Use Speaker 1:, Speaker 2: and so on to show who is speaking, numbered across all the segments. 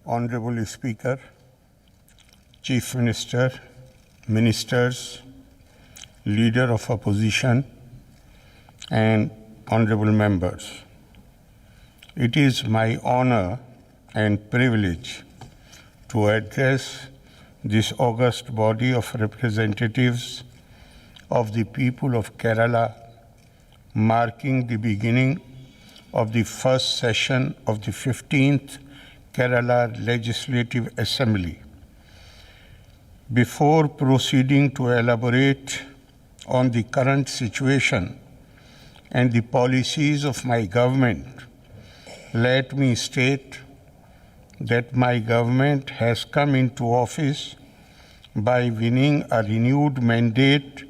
Speaker 1: Honorable Speaker, Chief Minister, Ministers, Leader of Opposition, and honorable members. It is my honor and privilege to address this august body of representatives of the people of Kerala, marking the beginning of the first session of the 15th Kerala Legislative Assembly. Before proceeding to elaborate on the current situation and the policies of my government, let me state that my government has come into office by winning a renewed mandate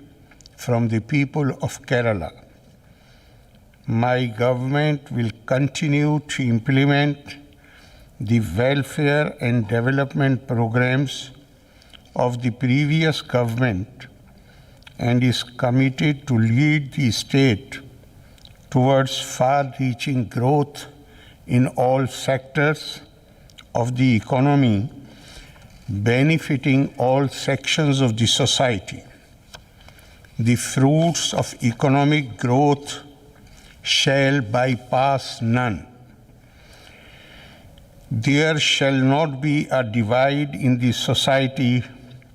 Speaker 1: from the people of Kerala. My government will continue to implement the welfare and development programs of the previous government and is committed to lead the state towards far-reaching growth in all sectors of the economy, benefiting all sections of the society. The fruits of economic growth shall bypass none. There shall not be a divide in the society,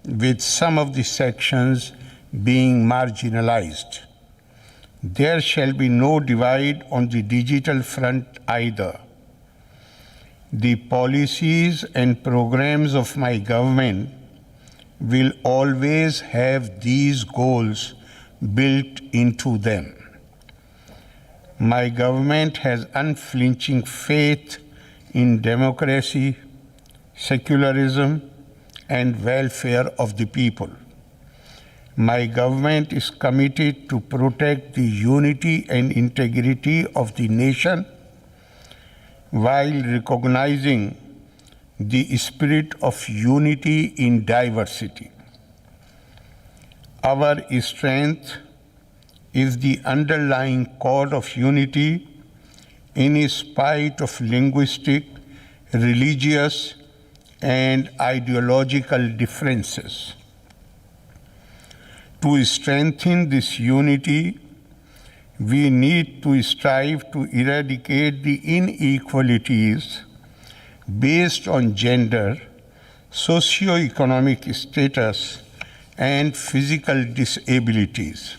Speaker 1: with some of the sections being marginalized. There shall be no divide on the digital front either. The policies and programs of my government will always have these goals built into them. My government has unflinching faith in democracy, secularism, and welfare of the people. My government is committed to protect the unity and integrity of the nation while recognizing the spirit of unity in diversity. Our strength is the underlying core of unity in spite of linguistic, religious, and ideological differences. To strengthen this unity, we need to strive to eradicate the inequalities based on gender, socio-economic status, and physical disabilities.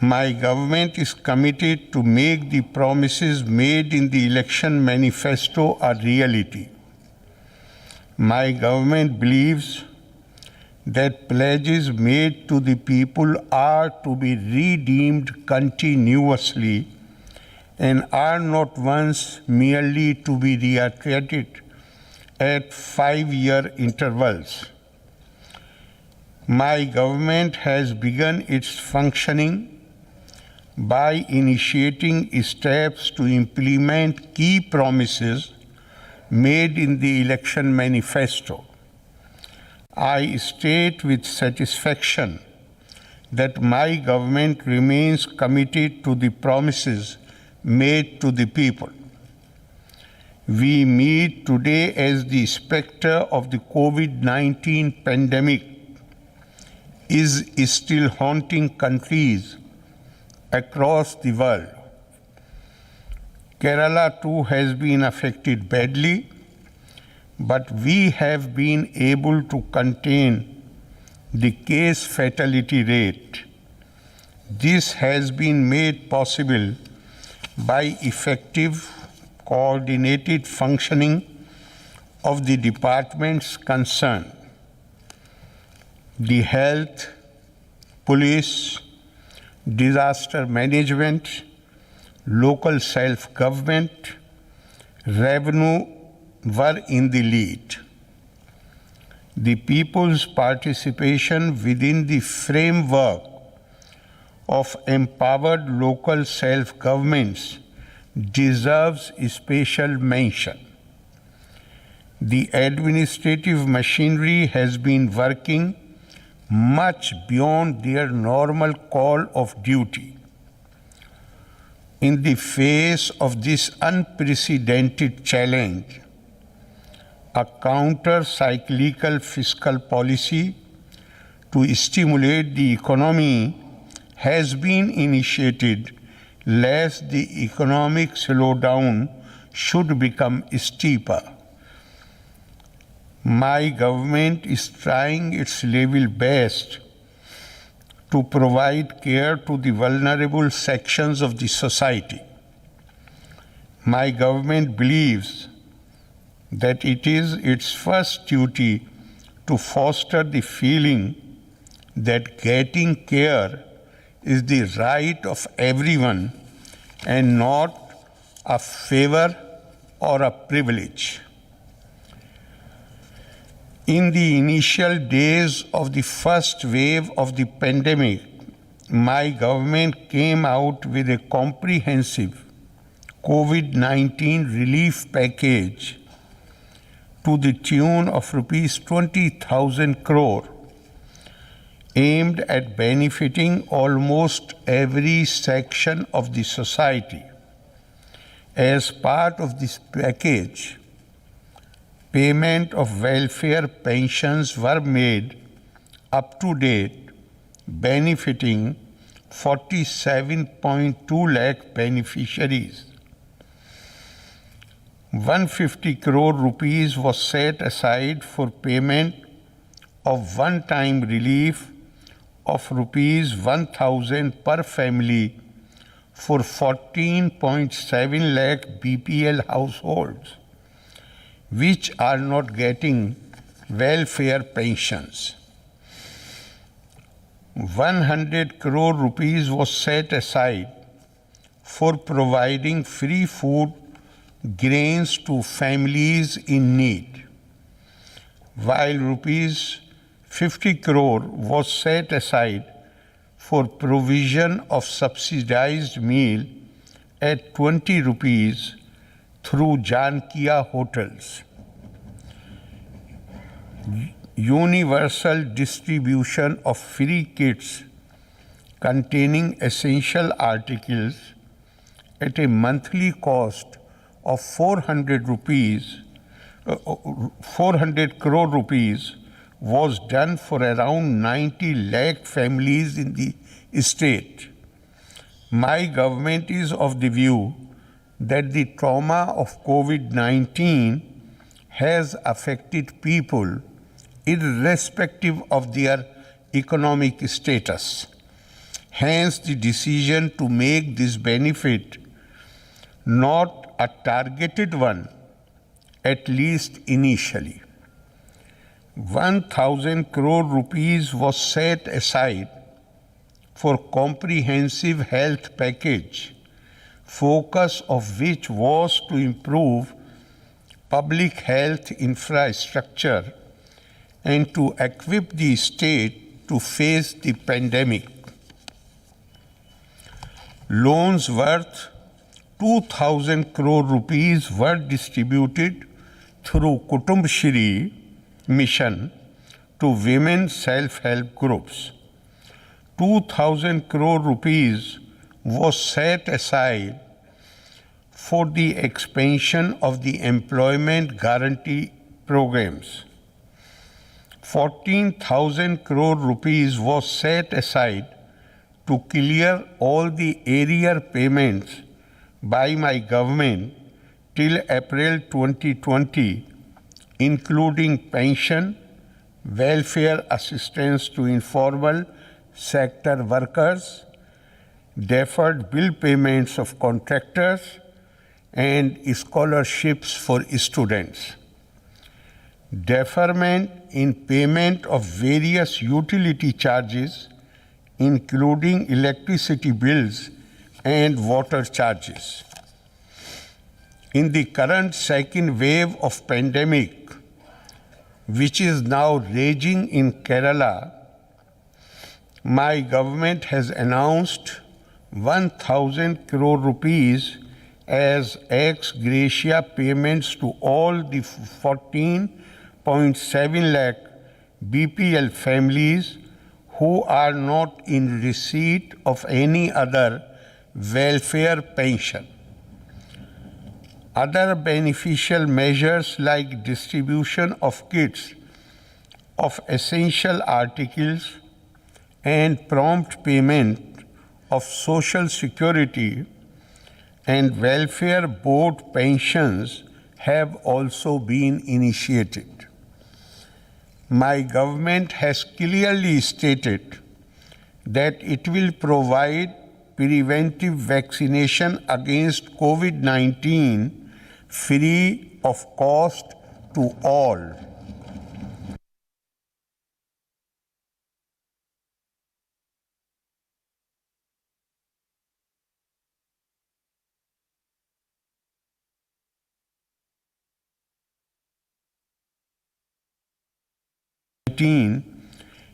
Speaker 1: My government is committed to make the promises made in the election manifesto a reality. My government believes that pledges made to the people are to be redeemed continuously and are not once merely to be reiterated at 5-year intervals. My government has begun its functioning by initiating steps to implement key promises made in the election manifesto. I state with satisfaction that my government remains committed to the promises made to the people. We meet today as the specter of the COVID-19 pandemic is still haunting countries across the world. Kerala too has been affected badly, but we have been able to contain the case fatality rate. This has been made possible by effective, coordinated functioning of the departments concerned. The health, police, disaster management, local self-government, revenue were in the lead. The people's participation within the framework of empowered local self-governments deserves special mention. The administrative machinery has been working much beyond their normal call of duty. In the face of this unprecedented challenge, a counter-cyclical fiscal policy to stimulate the economy has been initiated lest the economic slowdown should become steeper. My government is trying its level best to provide care to the vulnerable sections of the society. My government believes that it is its first duty to foster the feeling that getting care is the right of everyone and not a favor or a privilege. In the initial days of the first wave of the pandemic, my government came out with a comprehensive COVID-19 relief package to the tune of rupees 20,000 crore, aimed at benefiting almost every section of the society. As part of this package, payment of welfare pensions were made up to date, benefiting 47.2 lakh beneficiaries. 150 crore rupees was set aside for payment of one-time relief of rupees 1,000 per family for 14.7 lakh BPL households, which are not getting welfare pensions. 100 crore rupees was set aside for providing free food grains to families in need, while rupees 50 crore was set aside for provision of subsidized meal at 20 rupees through Jankia hotels. Universal distribution of free kits containing essential articles at a monthly cost of 400 crore rupees was done for around 90 lakh families in the state. My government is of the view that the trauma of COVID-19 has affected people irrespective of their economic status. Hence, the decision to make this benefit not a targeted one, at least initially. 1,000 crore rupees was set aside for comprehensive health package, focus of which was to improve public health infrastructure and to equip the state to face the pandemic. Loans worth 2,000 crore rupees were distributed through Kutumbashri mission to women self-help groups. 2,000 crore rupees was set aside for the expansion of the employment guarantee programs. 14,000 crore rupees was set aside to clear all the arrear payments by my government till April 2020, including pension, welfare assistance to informal sector workers, deferred bill payments of contractors, and scholarships for students. Deferment in payment of various utility charges, including electricity bills and water charges. In the current second wave of pandemic, which is now raging in Kerala, my government has announced 1,000 crore rupees as ex gratia payments to all the 14.7 lakh BPL families who are not in receipt of any other welfare pension. Other beneficial measures like distribution of kits of essential articles and prompt payment of Social Security and Welfare Board pensions have also been initiated. My government has clearly stated that it will provide preventive vaccination against COVID-19 free of cost to all.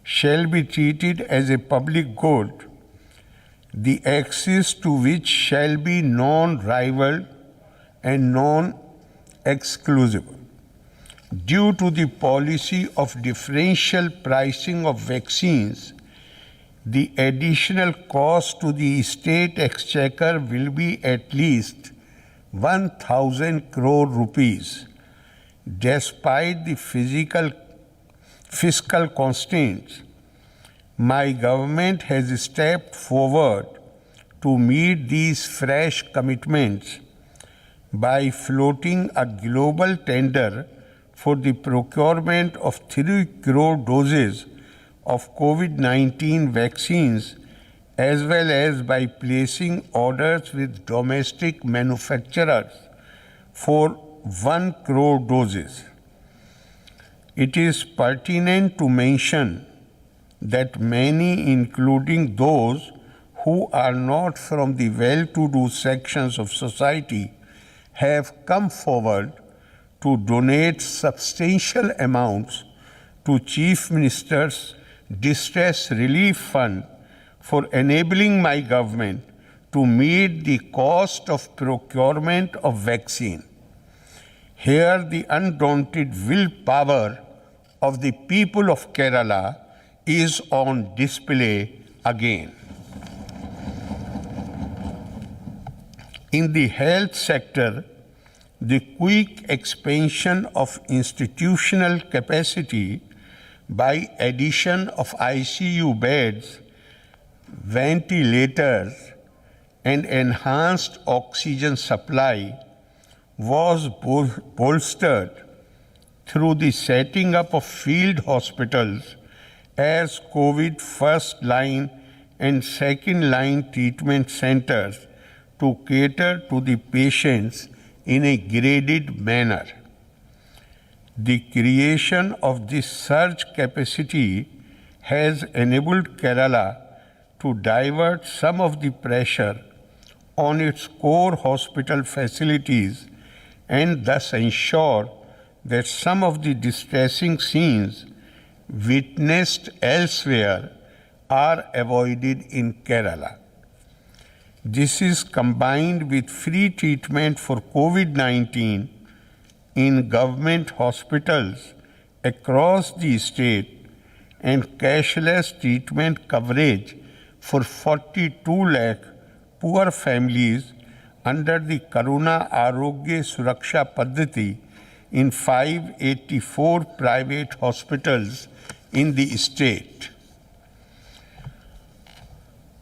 Speaker 1: Shall be treated as a public good, the access to which shall be non-rival and non-exclusive. Due to the policy of differential pricing of vaccines, the additional cost to the state exchequer will be at least 1,000 crore rupees, despite the fiscal constraints. My government has stepped forward to meet these fresh commitments by floating a global tender for the procurement of 3 crore doses of COVID-19 vaccines, as well as by placing orders with domestic manufacturers for 1 crore doses. It is pertinent to mention that many, including those who are not from the well-to-do sections of society, have come forward to donate substantial amounts to Chief Minister's Distress Relief Fund for enabling my government to meet the cost of procurement of vaccine. Here, the undaunted willpower of the people of Kerala is on display again. In the health sector, the quick expansion of institutional capacity by addition of ICU beds, ventilators, and enhanced oxygen supply was bolstered through the setting up of field hospitals as COVID first line and second line treatment centers to cater to the patients in a graded manner. The creation of this surge capacity has enabled Kerala to divert some of the pressure on its core hospital facilities and thus ensure that some of the distressing scenes witnessed elsewhere are avoided in Kerala. This is combined with free treatment for COVID-19 in government hospitals across the state and cashless treatment coverage for 42 lakh poor families under the Karuna Arogya Suraksha Paddhati in 584 private hospitals in the state.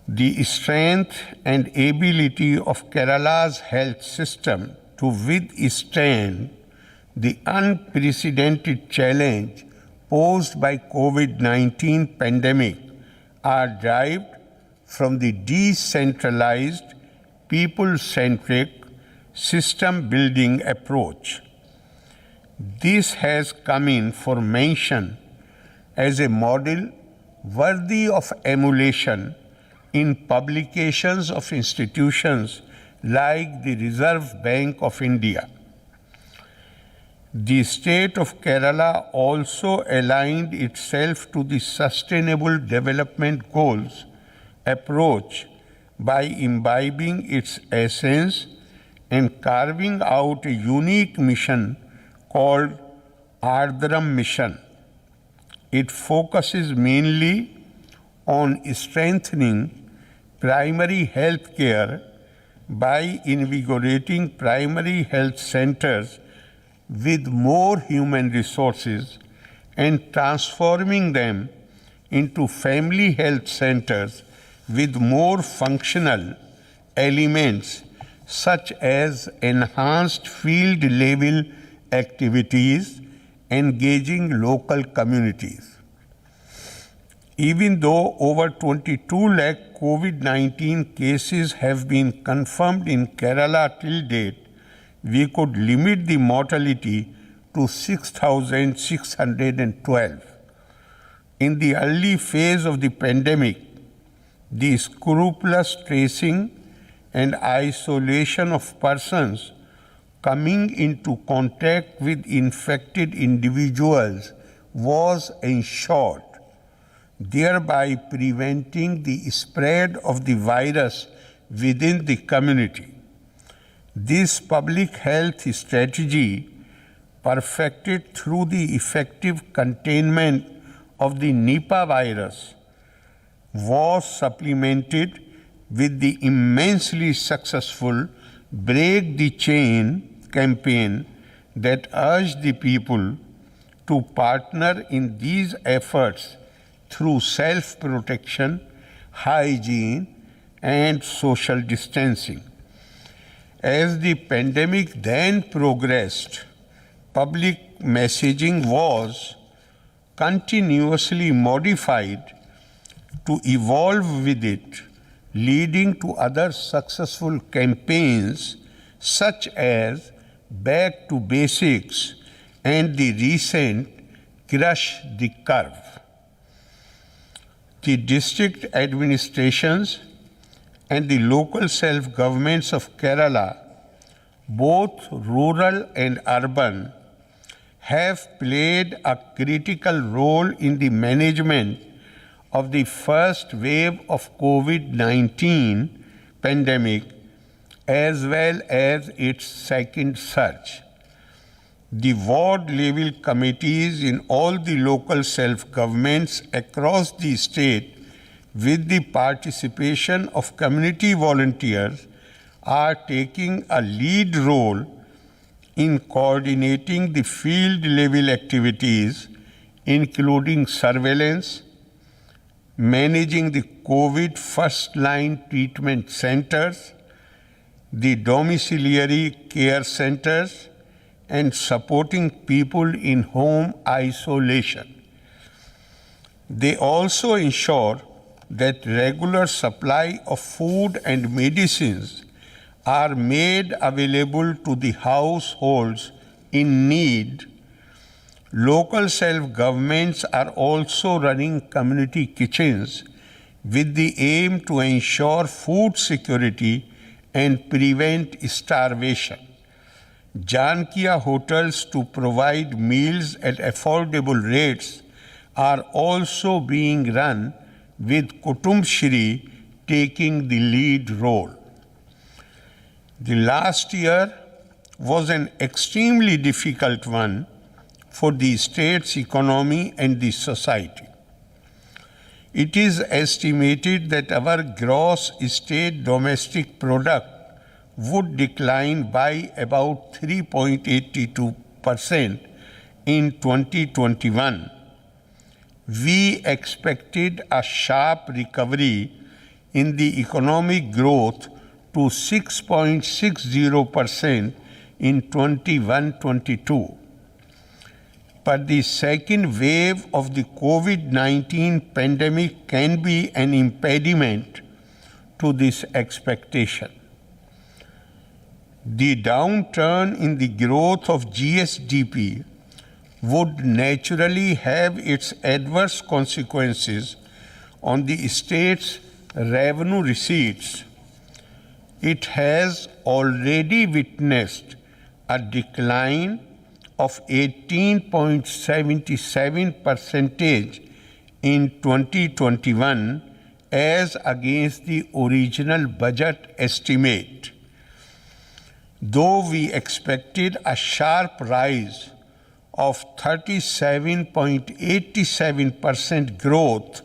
Speaker 1: The strength and ability of Kerala's health system to withstand the unprecedented challenge posed by COVID-19 pandemic are derived from the decentralized, people-centric, system-building approach. This has come in for mention as a model worthy of emulation in publications of institutions like the Reserve Bank of India. The state of Kerala also aligned itself to the Sustainable Development Goals approach by imbibing its essence and carving out a unique mission called Ardhram Mission. It focuses mainly on strengthening primary health care by invigorating primary health centers with more human resources and transforming them into family health centers with more functional elements such as enhanced field level activities engaging local communities. Even though over 22 lakh COVID-19 cases have been confirmed in Kerala till date, we could limit the mortality to 6,612. In the early phase of the pandemic, the scrupulous tracing and isolation of persons coming into contact with infected individuals was ensured, thereby preventing the spread of the virus within the community. This public health strategy, perfected through the effective containment of the Nipah virus, was supplemented with the immensely successful Break the Chain campaign that urged the people to partner in these efforts through self-protection, hygiene, and social distancing. As the pandemic then progressed, public messaging was continuously modified to evolve with it, leading to other successful campaigns such as Back to Basics and the recent Crush the Curve. The district administrations and the local self-governments of Kerala, both rural and urban, have played a critical role in the management of the first wave of COVID-19 pandemic as well as its second surge. The ward-level committees in all the local self-governments across the state, with the participation of community volunteers, are taking a lead role in coordinating the field-level activities, including surveillance, managing the COVID first-line treatment centers, the domiciliary care centers, and supporting people in home isolation. They also ensure that regular supply of food and medicines are made available to the households in need. Local self-governments are also running community kitchens with the aim to ensure food security and prevent starvation. Jankia hotels to provide meals at affordable rates are also being run, with Kutumb Shri taking the lead role. The last year was an extremely difficult one for the state's economy and the society. It is estimated that our gross state domestic product would decline by about 3.82% in 2021. We expected a sharp recovery in the economic growth to 6.60% in 21-22. But the second wave of the COVID-19 pandemic can be an impediment to this expectation. The downturn in the growth of GSDP would naturally have its adverse consequences on the state's revenue receipts. It has already witnessed a decline of 18.77% in 2021 as against the original budget estimate. Though we expected a sharp rise of 37.87% growth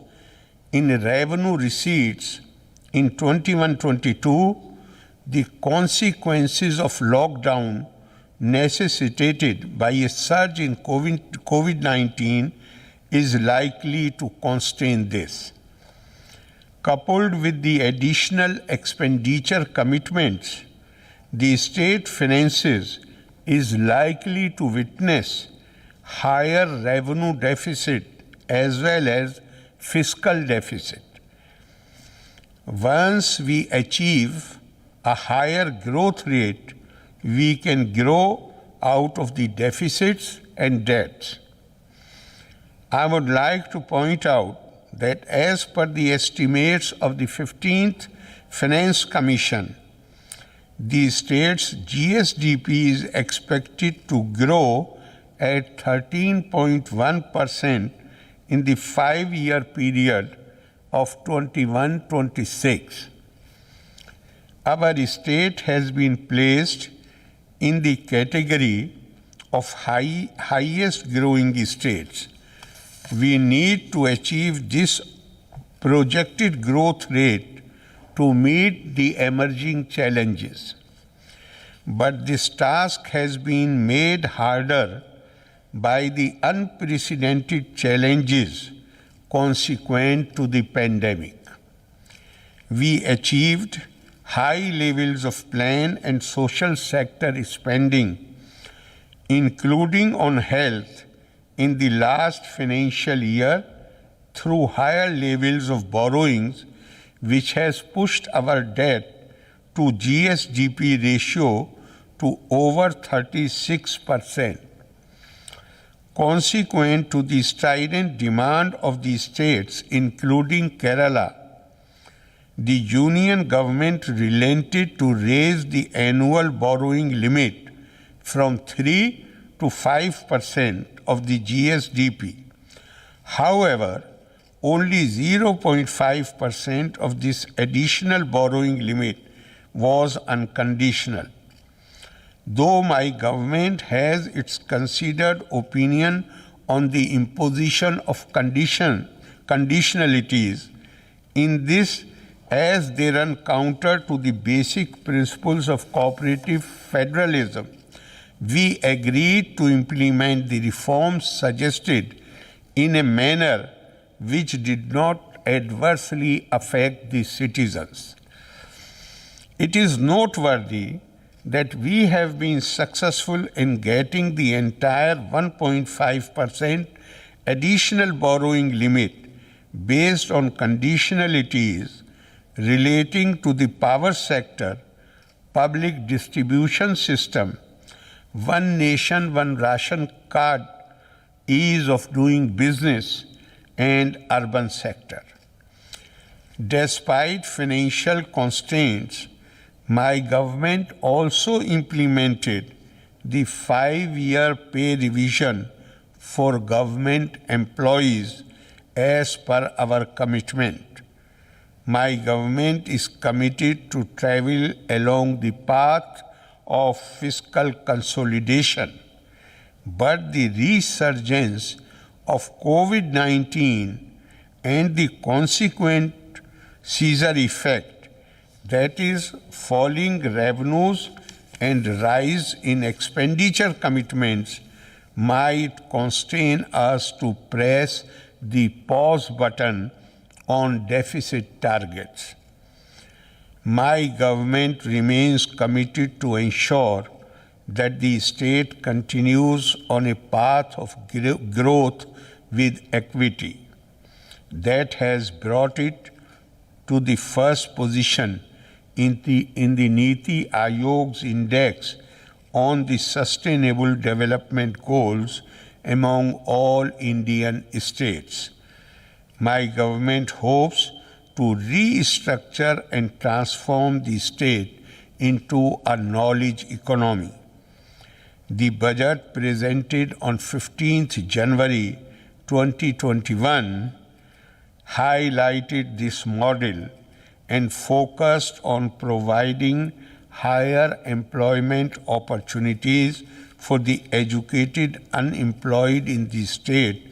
Speaker 1: in revenue receipts in 21-22, the consequences of lockdown necessitated by a surge in COVID-19 is likely to constrain this. Coupled with the additional expenditure commitments, the state finances is likely to witness higher revenue deficit as well as fiscal deficit. Once we achieve a higher growth rate, we can grow out of the deficits and debts. I would like to point out that as per the estimates of the 15th Finance Commission, the state's GSDP is expected to grow at 13.1% in the 5-year period of 21-26. Our state has been placed in the category of highest growing states. We need to achieve this projected growth rate to meet the emerging challenges. But this task has been made harder by the unprecedented challenges consequent to the pandemic. We achieved high levels of plan and social sector spending, including on health, in the last financial year through higher levels of borrowings, which has pushed our debt to GSDP ratio to over 36%. Consequent to the strident demand of the states, including Kerala, the union government relented to raise the annual borrowing limit from 3 to 5% of the GSDP. However, only 0.5% of this additional borrowing limit was unconditional. Though my government has its considered opinion on the imposition of conditionalities in this, as they run counter to the basic principles of cooperative federalism, we agreed to implement the reforms suggested in a manner which did not adversely affect the citizens. It is noteworthy that we have been successful in getting the entire 1.5% additional borrowing limit based on conditionalities relating to the power sector, public distribution system, one nation, one ration card, ease of doing business, and urban sector. Despite financial constraints, my government also implemented the 5-year pay revision for government employees as per our commitment. My government is committed to travel along the path of fiscal consolidation, but the resurgence of COVID-19 and the consequent Caesar effect, that is, falling revenues and rise in expenditure commitments, might constrain us to press the pause button on deficit targets. My government remains committed to ensure that the state continues on a path of growth with equity. That has brought it to the first position in the Niti Aayog's index on the Sustainable Development Goals among all Indian states. My government hopes to restructure and transform the state into a knowledge economy. The budget presented on 15th January 2021 highlighted this model and focused on providing higher employment opportunities for the educated unemployed in the state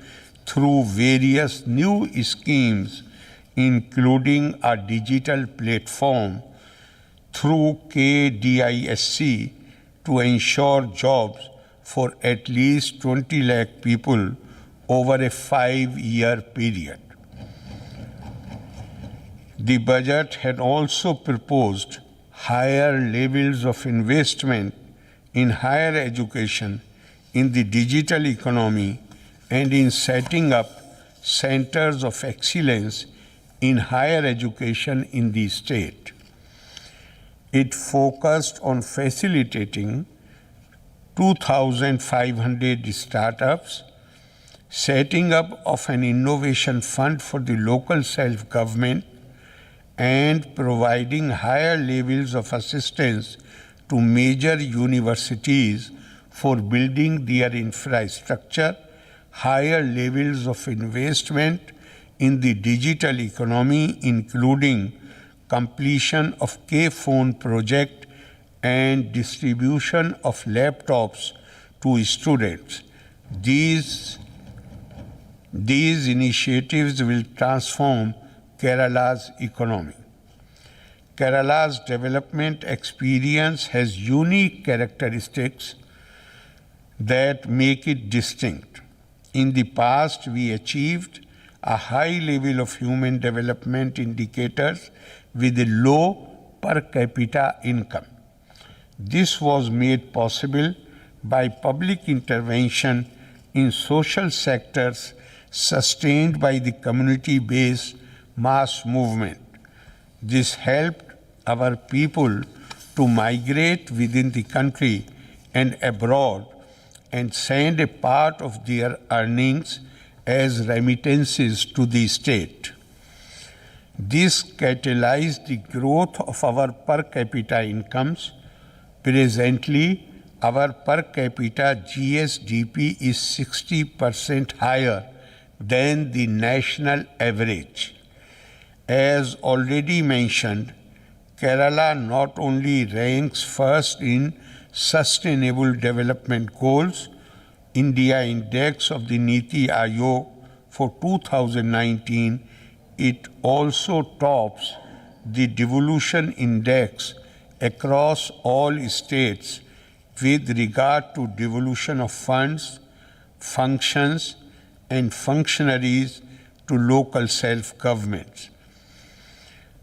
Speaker 1: through various new schemes, including a digital platform through KDISC to ensure jobs for at least 20 lakh people over a 5-year period. The budget had also proposed higher levels of investment in higher education, in the digital economy, and in setting up centers of excellence in higher education in the state. It focused on facilitating 2,500 startups, setting up of an innovation fund for the local self-government, and providing higher levels of assistance to major universities for building their infrastructure, higher levels of investment in the digital economy, including completion of K-Phone project and distribution of laptops to students. These initiatives will transform Kerala's economy. Kerala's development experience has unique characteristics that make it distinct. In the past, we achieved a high level of human development indicators with a low per capita income. This was made possible by public intervention in social sectors sustained by the community-based mass movement. This helped our people to migrate within the country and abroad and send a part of their earnings as remittances to the state. This catalyzed the growth of our per capita incomes. Presently, our per capita GSDP is 60% higher than the national average. As already mentioned, Kerala not only ranks first in Sustainable Development Goals, India Index of the Niti Aayog for 2019, it also tops the Devolution Index across all states with regard to devolution of funds, functions, and functionaries to local self-governments.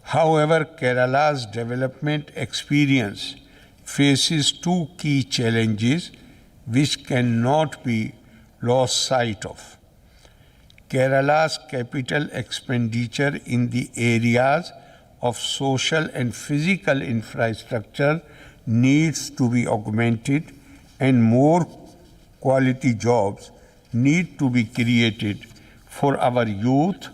Speaker 1: However, Kerala's development experience faces two key challenges which cannot be lost sight of. Kerala's capital expenditure in the areas of social and physical infrastructure needs to be augmented, and more quality jobs need to be created for our youth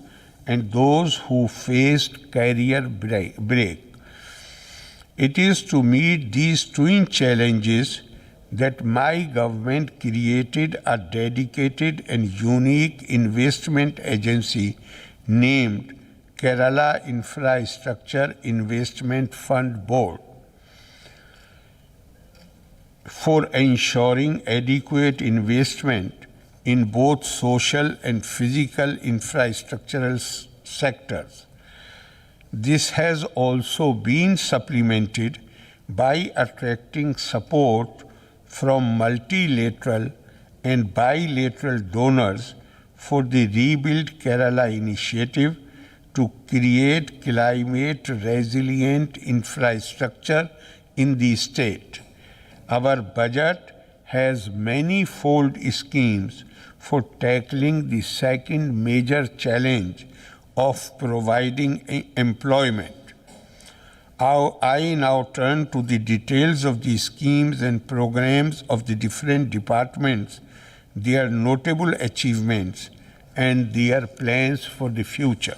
Speaker 1: and those who faced career break. It is to meet these twin challenges that my government created a dedicated and unique investment agency named Kerala Infrastructure Investment Fund Board for ensuring adequate investment in both social and physical infrastructural sectors. This has also been supplemented by attracting support from multilateral and bilateral donors for the Rebuild Kerala initiative to create climate-resilient infrastructure in the state. Our budget has manifold schemes for tackling the second major challenge of providing employment. I now turn to the details of the schemes and programs of the different departments, their notable achievements, and their plans for the future.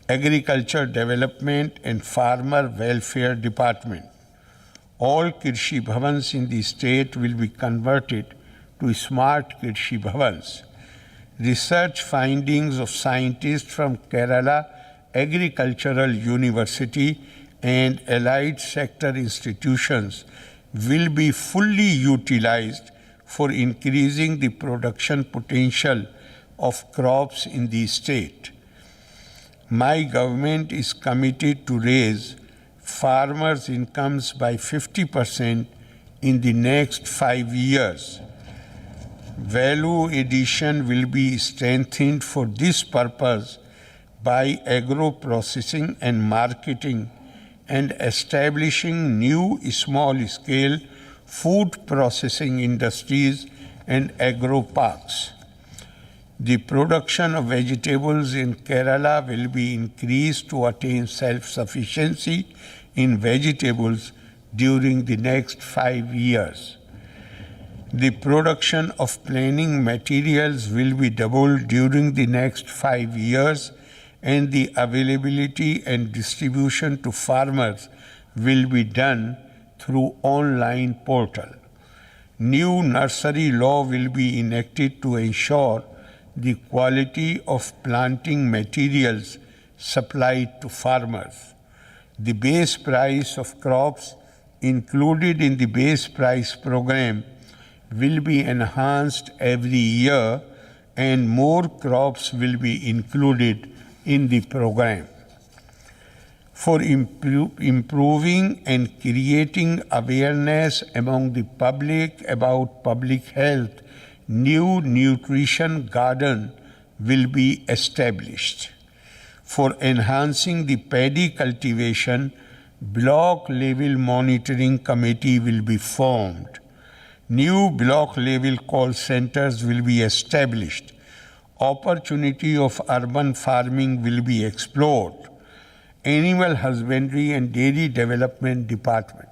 Speaker 1: Agriculture Development and Farmer Welfare Department. All Krishi Bhavans in the state will be converted to smart Krishi Bhavans. Research findings of scientists from Kerala Agricultural University and allied sector institutions will be fully utilized for increasing the production potential of crops in the state. My government is committed to raise farmers' incomes by 50% in the next 5 years. Value addition will be strengthened for this purpose by agro-processing and marketing and establishing new small-scale food processing industries and agro-parks. The production of vegetables in Kerala will be increased to attain self-sufficiency in vegetables during the next 5 years. The production of planing materials will be doubled during the next 5 years, and the availability and distribution to farmers will be done through online portal. New nursery law will be enacted to ensure the quality of planting materials supplied to farmers. The base price of crops included in the base price program will be enhanced every year, and more crops will be included in the program. For improving and creating awareness among the public about public health, new nutrition garden will be established. For enhancing the paddy cultivation, block level monitoring committee will be formed. New block level call centers will be established. Opportunity of urban farming will be explored. Animal Husbandry and Dairy Development Department.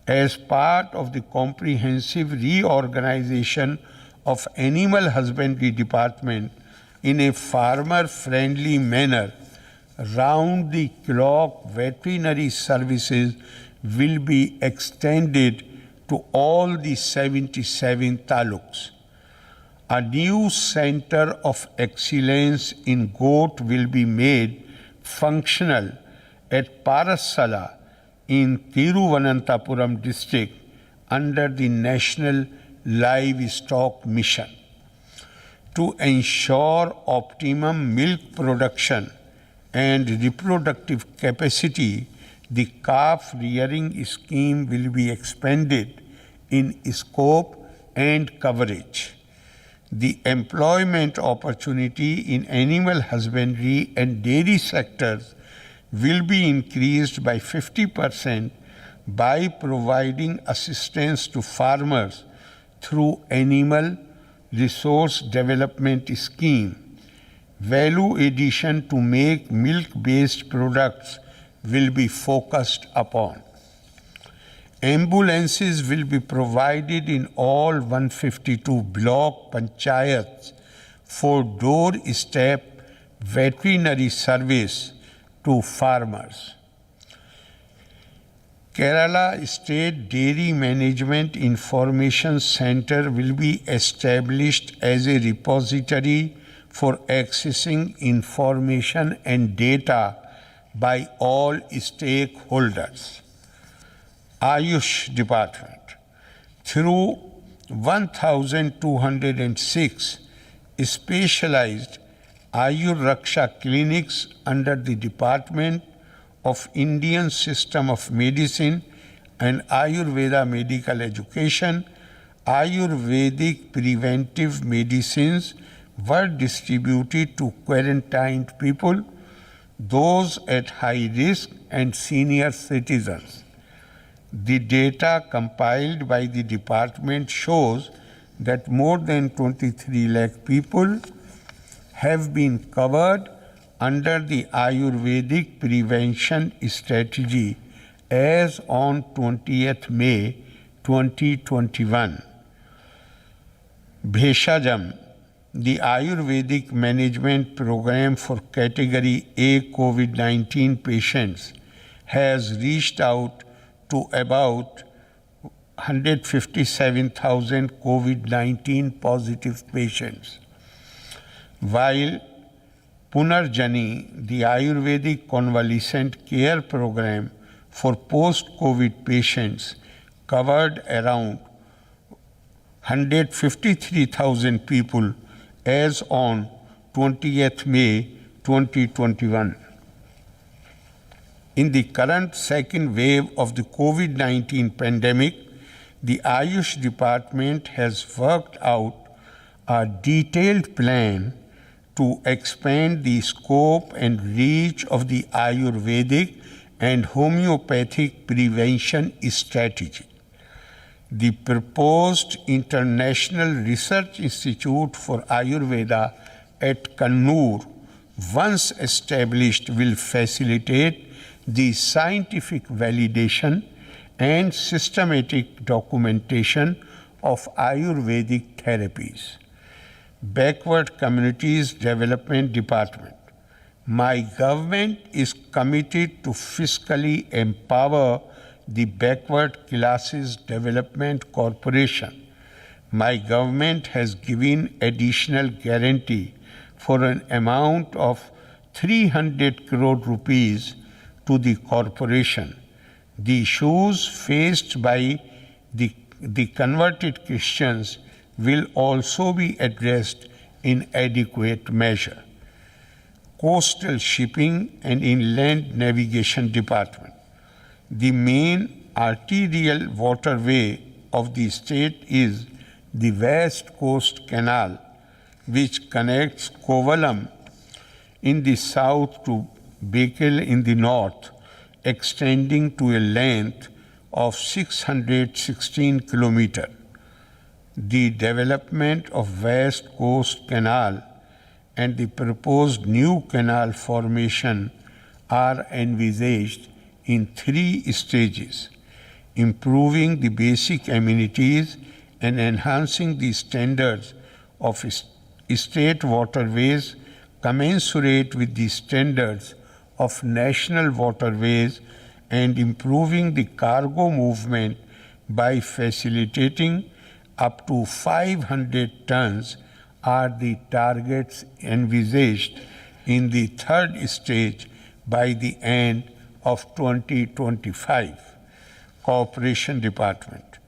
Speaker 1: As part of the comprehensive reorganization of Animal Husbandry Department in a farmer-friendly manner, round-the-clock veterinary services will be extended to all the 77 taluks. A new center of excellence in goat will be made functional at Parasala in Thiruvananthapuram district under the National Livestock Mission. To ensure optimum milk production and reproductive capacity, the calf rearing scheme will be expanded in scope and coverage. The employment opportunity in animal husbandry and dairy sectors will be increased by 50% by providing assistance to farmers through Animal Resource Development Scheme. Value addition to make milk-based products will be focused upon. Ambulances will be provided in all 152 block panchayats for doorstep veterinary service to farmers. Kerala State Dairy Management Information Center will be established as a repository for accessing information and data by all stakeholders. Ayush Department. Through 1,206 specialized Ayur Raksha clinics under the Department of Indian System of Medicine and Ayurveda Medical Education, Ayurvedic preventive medicines were distributed to quarantined people, those at high risk, and senior citizens. The data compiled by the department shows that more than 23 lakh people have been covered under the Ayurvedic prevention strategy as on 20th May 2021. Bheshajam, the Ayurvedic management program for category A COVID-19 patients, has reached out to about 157,000 COVID-19 positive patients, while Punarjani, the Ayurvedic convalescent care program for post-COVID patients, covered around 153,000 people as on 20th May 2021. In the current second wave of the COVID-19 pandemic, the Ayush Department has worked out a detailed plan to expand the scope and reach of the Ayurvedic and homeopathic prevention strategy. The proposed International Research Institute for Ayurveda at Kannur, once established, will facilitate the scientific validation and systematic documentation of Ayurvedic therapies. Backward Communities Development Department. My government is committed to fiscally empower the Backward Classes Development Corporation. My government has given additional guarantee for an amount of 300 crore rupees to the corporation. The issues faced by the converted Christians will also be addressed in adequate measure. Coastal Shipping and Inland Navigation Department. The main arterial waterway of the state is the West Coast Canal, which connects Kovalam in the south to Bekal in the north, extending to a length of 616 kilometers. The development of West Coast Canal and the proposed new canal formation are envisaged in 3 stages: improving the basic amenities and enhancing the standards of state waterways commensurate with the standards of national waterways, and improving the cargo movement by facilitating up to 500 tons are the targets envisaged in the 3rd stage by the end of 2025. Cooperation Department.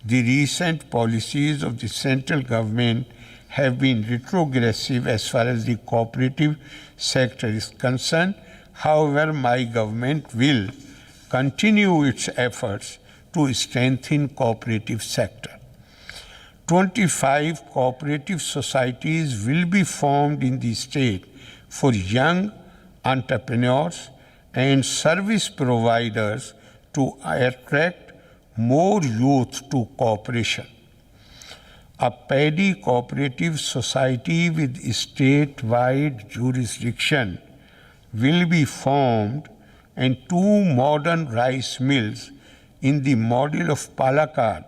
Speaker 1: The recent policies of the central government have been retrogressive as far as the cooperative sector is concerned. However, my government will continue its efforts to strengthen cooperative sector. 25 cooperative societies will be formed in the state for young entrepreneurs and service providers to attract more youth to cooperation. A paddy cooperative society with statewide jurisdiction will be formed, and 2 modern rice mills in the model of Palakkad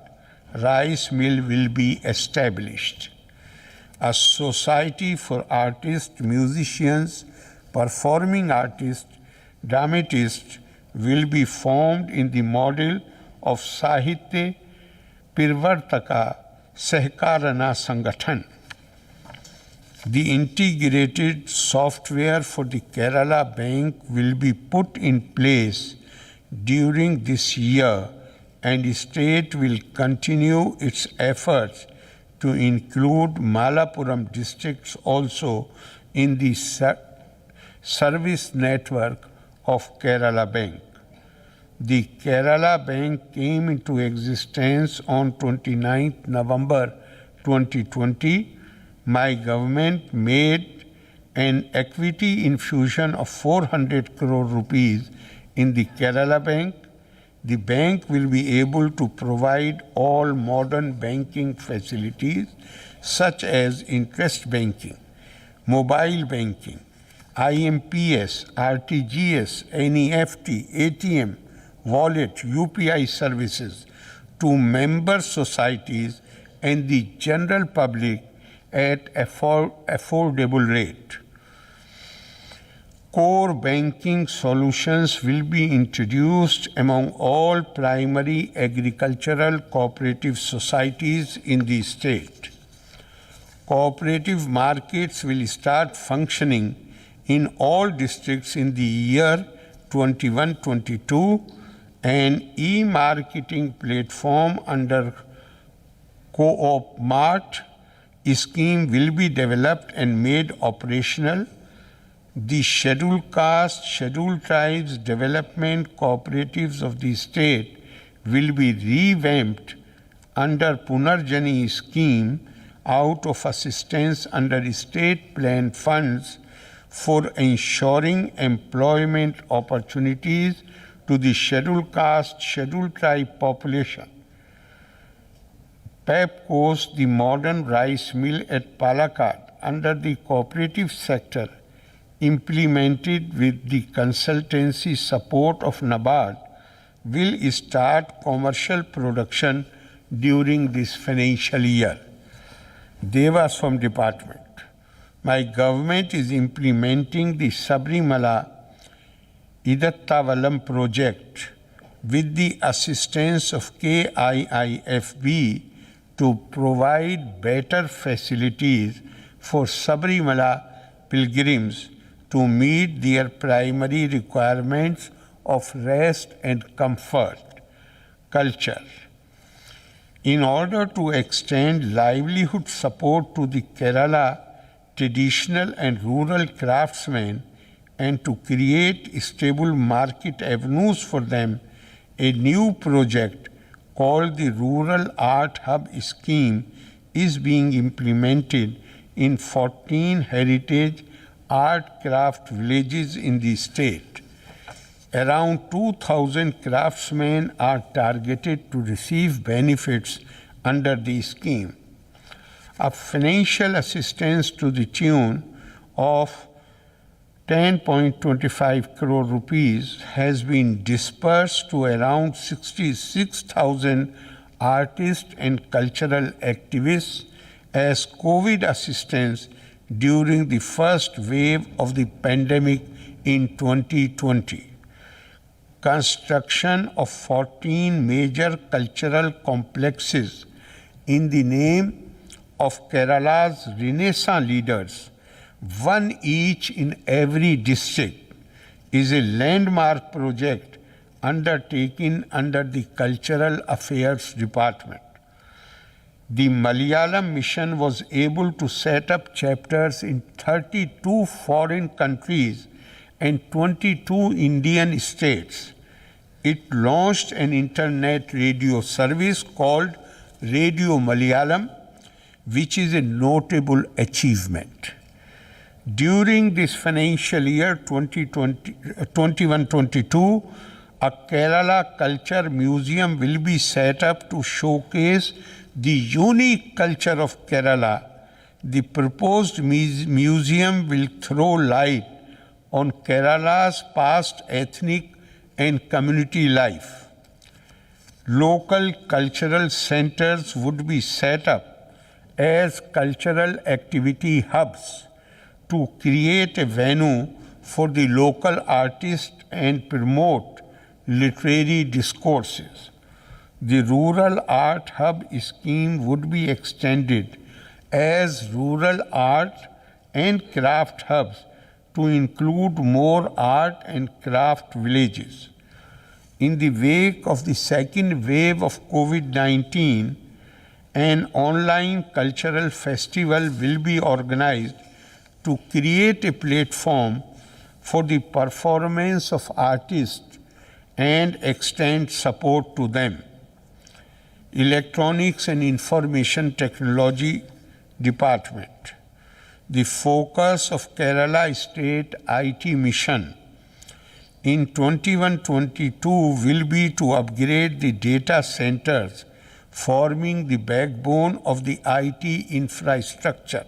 Speaker 1: rice mill will be established. A society for artists, musicians, performing artists, dramatists will be formed in the model of Sahitya Parivartaka Sahkarana Sangathan. The integrated software for the Kerala Bank will be put in place during this year, and the state will continue its efforts to include Malappuram districts also in the service network of Kerala Bank. The Kerala Bank came into existence on 29th November 2020. My government made an equity infusion of 400 crore rupees in the Kerala Bank. The bank will be able to provide all modern banking facilities such as interest banking, mobile banking, IMPS, RTGS, NEFT, ATM, wallet, UPI services to member societies and the general public at affordable rate. Core banking solutions will be introduced among all primary agricultural cooperative societies in the state. Cooperative markets will start functioning in all districts in the year 21-22. An e-marketing platform under Co-op Mart scheme will be developed and made operational. The scheduled caste, scheduled tribes development cooperatives of the state will be revamped under Punarjani scheme out of assistance under state plan funds for ensuring employment opportunities to the scheduled caste, scheduled tribe population. PEPCO's the modern rice mill at Palakkad under the cooperative sector implemented with the consultancy support of NABARD will start commercial production during this financial year. Devas from department. My government is implementing the Sabrimala Idattavalam project with the assistance of KIIFB to provide better facilities for Sabrimala pilgrims to meet their primary requirements of rest and comfort. Culture. In order to extend livelihood support to the Kerala traditional and rural craftsmen and to create stable market avenues for them, a new project called the Rural Art Hub scheme is being implemented in 14 heritage art craft villages in the state. Around 2,000 craftsmen are targeted to receive benefits under the scheme. A financial assistance to the tune of 10.25 crore rupees has been dispersed to around 66,000 artists and cultural activists as COVID assistance during the first wave of the pandemic in 2020. Construction of 14 major cultural complexes in the name of Kerala's Renaissance leaders, one each in every district, is a landmark project undertaken under the Cultural Affairs Department. The Malayalam Mission was able to set up chapters in 32 foreign countries and 22 Indian states. It launched an internet radio service called Radio Malayalam, which is a notable achievement. During this financial year 21-22, a Kerala Culture Museum will be set up to showcase the unique culture of Kerala. The proposed museum will throw light on Kerala's past ethnic and community life. Local cultural centers would be set up as cultural activity hubs to create a venue for the local artists and promote literary discourses. The Rural Art Hub scheme would be extended as rural art and craft hubs to include more art and craft villages. In the wake of the second wave of COVID-19, an online cultural festival will be organized to create a platform for the performance of artists and extend support to them. Electronics and Information Technology Department. The focus of Kerala State IT Mission in 21-22 will be to upgrade the data centers forming the backbone of the IT infrastructure,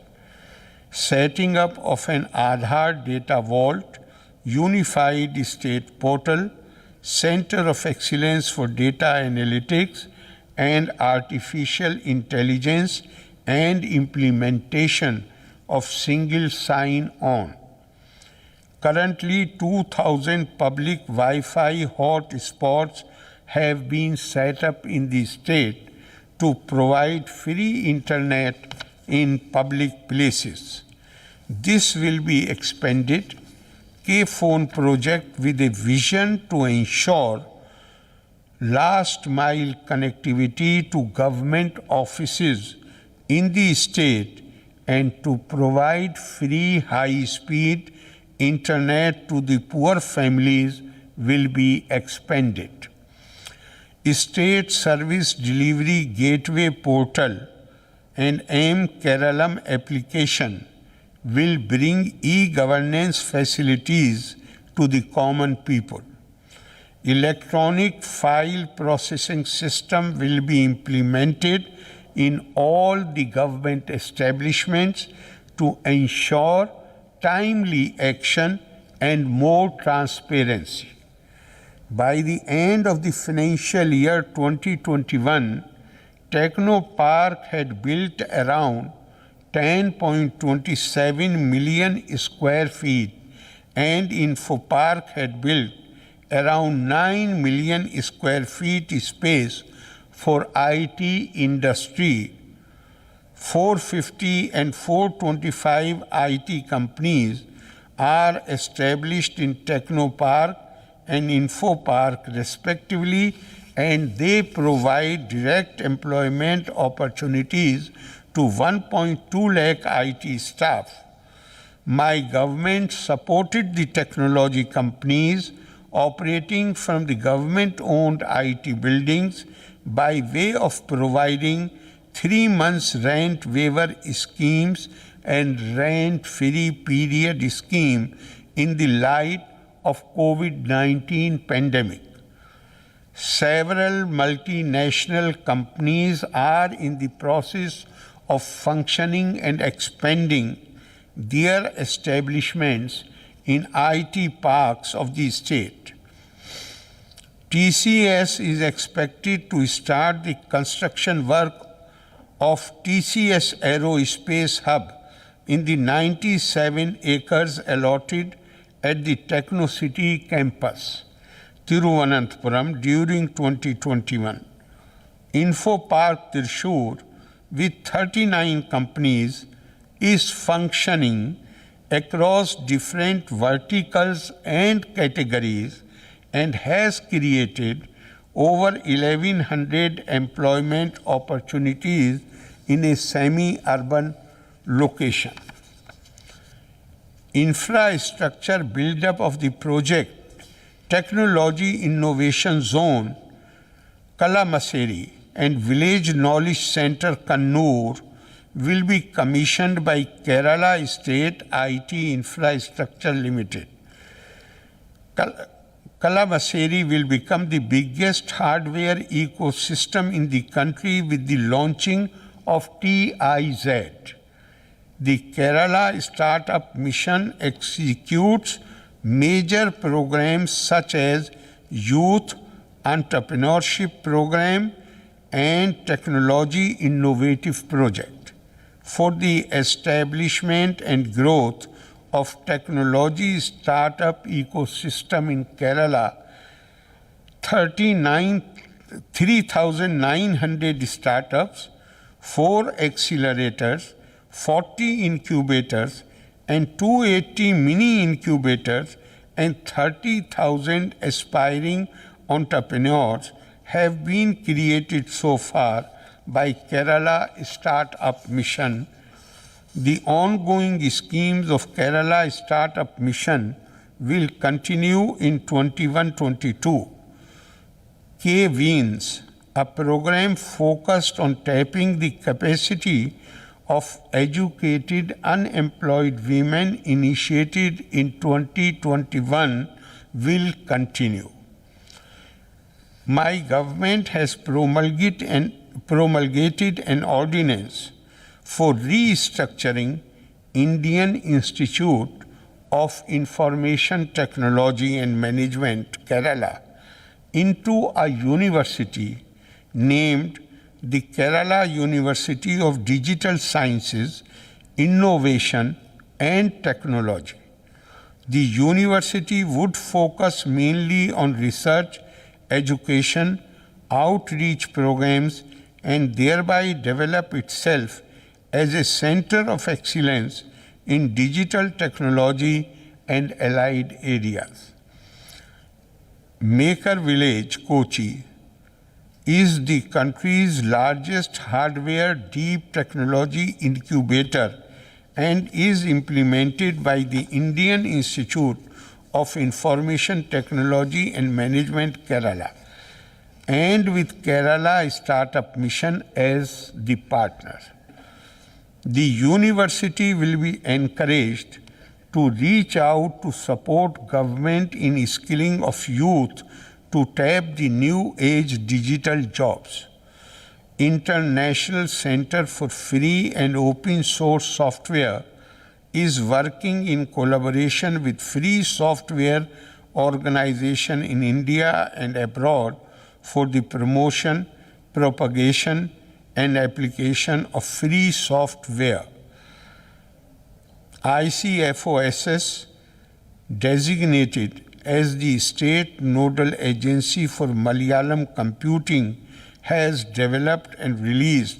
Speaker 1: setting up of an Aadhaar data vault, unified state portal, Center of Excellence for Data Analytics and Artificial Intelligence, and implementation of single sign-on. Currently, 2,000 public Wi-Fi hotspots have been set up in the state to provide free internet in public places. This will be expanded K-Phone project with a vision to ensure last mile connectivity to government offices in the state and to provide free high-speed internet to the poor families will be expanded. State Service Delivery Gateway Portal and M-Keralam application will bring e-governance facilities to the common people. Electronic file processing system will be implemented in all the government establishments to ensure timely action and more transparency. By the end of the financial year 2021, Technopark had built around 10.27 million square feet and InfoPark had built around 9 million square feet space for IT industry. 450 and 425 IT companies are established in Technopark and InfoPark respectively, and they provide direct employment opportunities to 1.2 lakh IT staff. My government supported the technology companies operating from the government-owned IT buildings by way of providing 3 months rent waiver schemes and rent-free period scheme in the light of COVID-19 pandemic. Several multinational companies are in the process of functioning and expanding their establishments in IT parks of the state. TCS is expected to start the construction work of TCS Aerospace Hub in the 97 acres allotted at the TechnoCity campus, Thiruvananthapuram, during 2021. InfoPark Thrissur, with 39 companies, is functioning across different verticals and categories and has created over 1,100 employment opportunities in a semi-urban location. Infrastructure build-up of the project Technology Innovation Zone, Kalamassery and Village Knowledge Center, Kannur, will be commissioned by Kerala State IT Infrastructure Limited. Kalamassery will become the biggest hardware ecosystem in the country with the launching of TIZ. The Kerala Startup Mission executes major programs such as Youth Entrepreneurship Program and Technology Innovative Project. For the establishment and growth of technology startup ecosystem in Kerala, 3,900 startups, 4 accelerators, 40 incubators, and 280 mini incubators and 30,000 aspiring entrepreneurs have been created so far by Kerala Startup Mission. The ongoing schemes of Kerala Startup Mission will continue in 21-22. K-Weans, a program focused on tapping the capacity of educated unemployed women initiated in 2021, will continue. My government has promulgated an ordinance for restructuring Indian Institute of Information Technology and Management, Kerala, into a university named the Kerala University of Digital Sciences, Innovation and Technology. The university would focus mainly on research, education, outreach programs, and thereby develop itself as a center of excellence in digital technology and allied areas. Maker Village, Kochi, is the country's largest hardware deep technology incubator and is implemented by the Indian Institute of Information Technology and Management, Kerala, and with Kerala Startup Mission as the partner. The university will be encouraged to reach out to support government in skilling of youth to tap the new age digital jobs. International Center for Free and Open Source Software is working in collaboration with free software organization in India and abroad for the promotion, propagation, and application of free software. ICFOSS, designated as the state nodal agency for Malayalam computing, has developed and released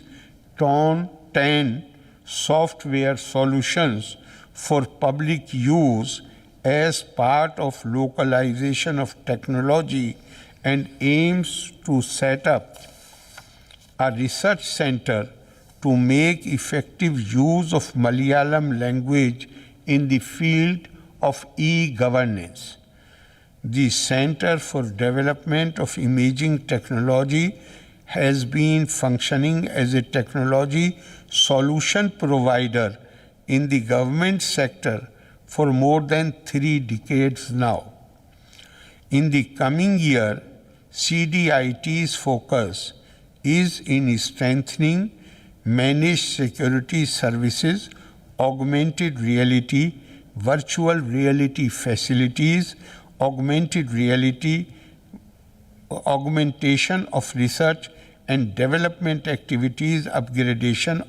Speaker 1: 10 software solutions for public use as part of localization of technology and aims to set up a research center to make effective use of Malayalam language in the field of e-governance. The Center for Development of Imaging Technology has been functioning as a technology solution provider in the government sector for more than 3 decades now. In the coming year, CDIT's focus is in strengthening managed security services, augmented reality, virtual reality facilities, augmented reality, augmentation of research and development activities, upgradation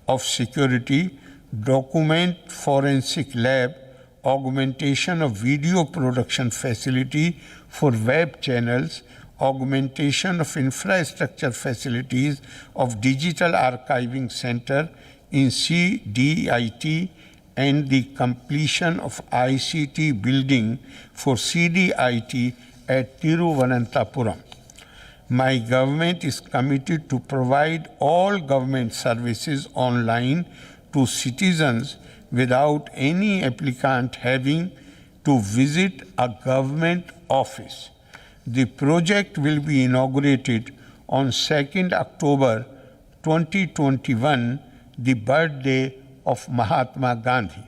Speaker 1: of security, document forensic lab, augmentation of video production facility for web channels, augmentation of infrastructure facilities of digital archiving center in CDIT, and the completion of ICT building for CDIT at Tiruvananthapuram. My government is committed to provide all government services online to citizens without any applicant having to visit a government office. The project will be inaugurated on 2nd October 2021, the birthday of Mahatma Gandhi.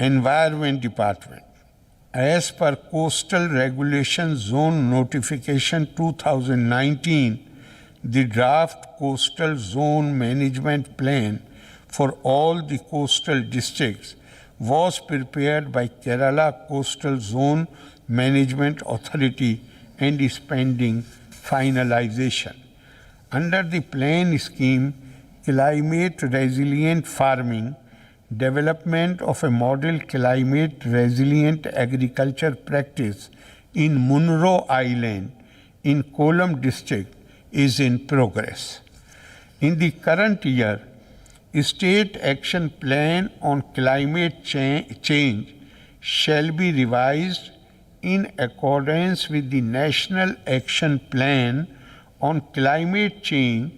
Speaker 1: Environment Department. As per Coastal Regulation Zone Notification 2019, the draft Coastal Zone Management Plan for all the coastal districts was prepared by Kerala Coastal Zone Management Authority and is pending finalization. Under the plan scheme, climate resilient farming, development of a model climate resilient agriculture practice in Munro Island in Kollam district is in progress. In the current year, State Action Plan on Climate Change shall be revised in accordance with the National Action Plan on Climate Change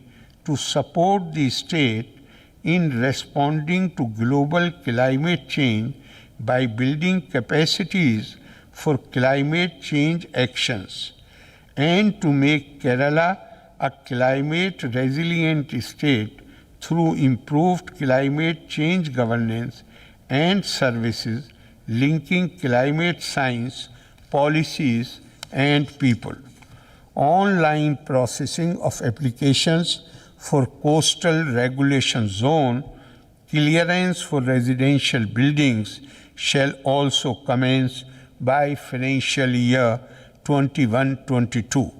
Speaker 1: to support the state in responding to global climate change by building capacities for climate change actions, and to make Kerala a climate resilient state through improved climate change governance and services linking climate science, policies, and people. Online processing of applications for Coastal Regulation Zone clearance for residential buildings shall also commence by financial year 21-22.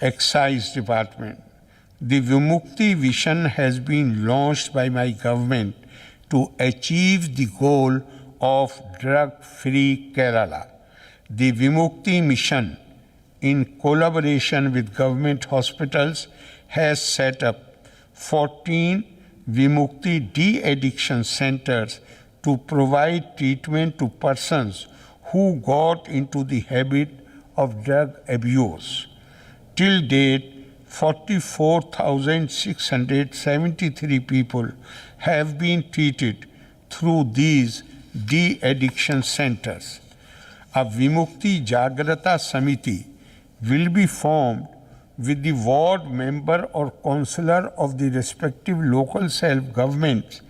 Speaker 1: Excise Department. The Vimukti Vision has been launched by my government to achieve the goal of drug-free Kerala. The Vimukti Mission, in collaboration with government hospitals, has set up 14 Vimukti de-addiction centers to provide treatment to persons who got into the habit of drug abuse. Till date, 44,673 people have been treated through these de-addiction centers. A Vimukti Jagrata Samiti will be formed with the ward member or councillor of the respective local self-governments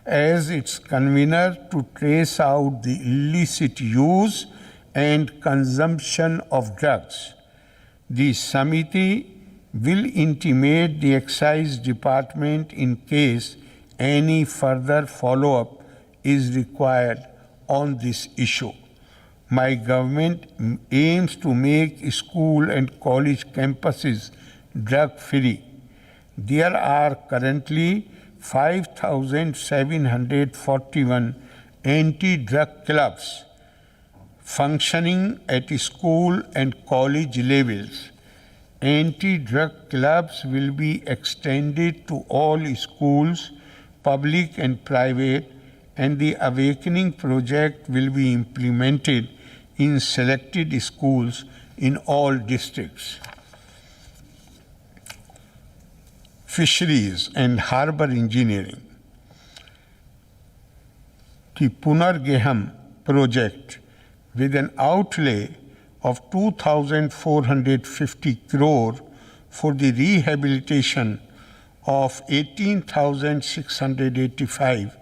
Speaker 1: as its convener to trace out the illicit use and consumption of drugs. The Samiti will intimate the Excise Department in case any further follow-up is required on this issue. My government aims to make school and college campuses drug-free. There are currently 5,741 anti-drug clubs functioning at school and college levels. Anti-drug clubs will be extended to all schools, public and private, and the Awakening project will be implemented in selected schools in all districts. Fisheries and harbour engineering. The Punargeham project, with an outlay of 2,450 crore for the rehabilitation of 18,685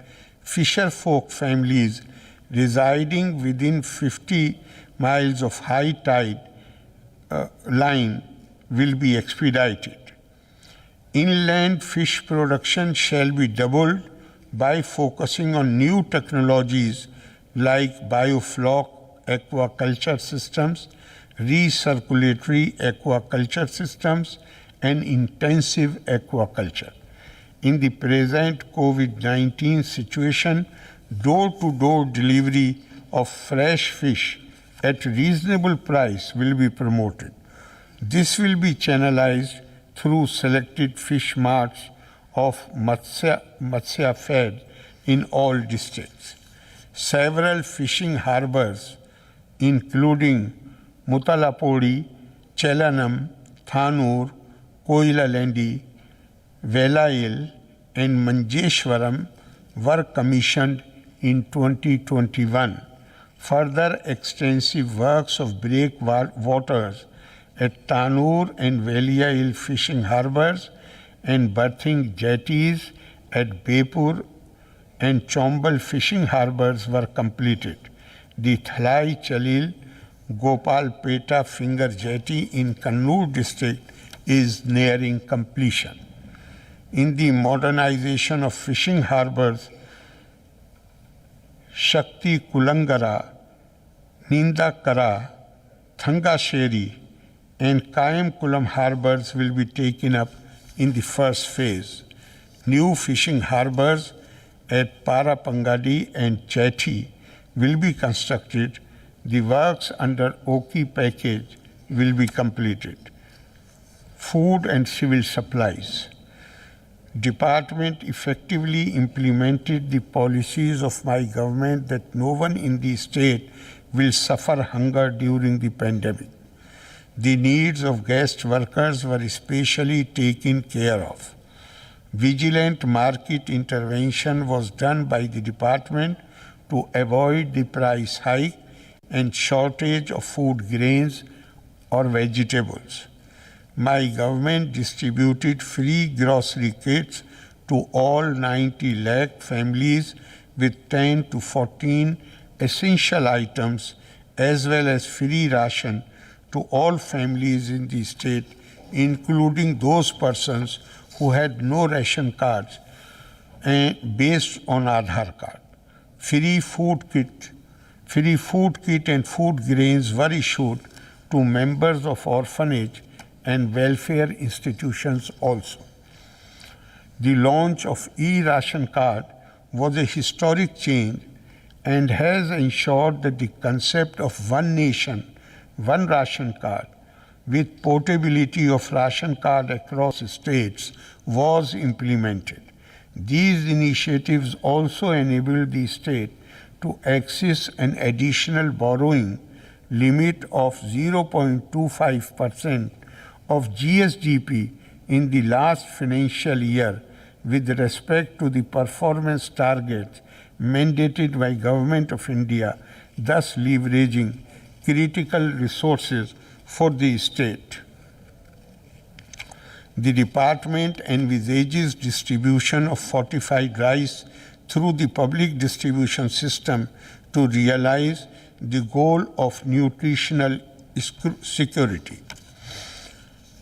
Speaker 1: fisherfolk families residing within 50 miles of high tide line will be expedited. Inland fish production shall be doubled by focusing on new technologies like biofloc aquaculture systems, recirculatory aquaculture systems, and intensive aquaculture. In the present COVID-19 situation, door-to-door delivery of fresh fish at reasonable price will be promoted. This will be channelized through selected fish marts of Matsya Fed in all districts. Several fishing harbors, including Mutalapodi, Chelanam, Thanur, Koilalendi, Velail, and Manjeshwaram, were commissioned in 2021. Further extensive works of breakwaters at Tanur and Velail fishing harbors and berthing jetties at Bepur and Chombal fishing harbors were completed. The Thalai Chalil Gopal Peta finger jetty in Kannur district is nearing completion. In the modernization of fishing harbors, Shakti Kulangara, Nindakara, Thangasheri, and Kayamkulam harbors will be taken up in the first phase. New fishing harbors at Parapangadi and Chetty will be constructed. The works under Oki package will be completed. Food and civil supplies. Department effectively implemented the policies of my government that no one in the state will suffer hunger during the pandemic. The needs of guest workers were especially taken care of. Vigilant market intervention was done by the department to avoid the price hike and shortage of food grains or vegetables. My government distributed free grocery kits to all 90 lakh families with 10 to 14 essential items, as well as free ration to all families in the state, including those persons who had no ration cards based on Aadhaar card. Free food kit and food grains were issued to members of orphanage and welfare institutions also. The launch of e-ration card was a historic change and has ensured that the concept of one nation, one ration card with portability of ration card across states was implemented. These initiatives also enabled the state to access an additional borrowing limit of 0.25% of GSDP in the last financial year with respect to the performance targets mandated by Government of India, thus leveraging critical resources for the state. The department envisages distribution of fortified rice through the public distribution system to realize the goal of nutritional security.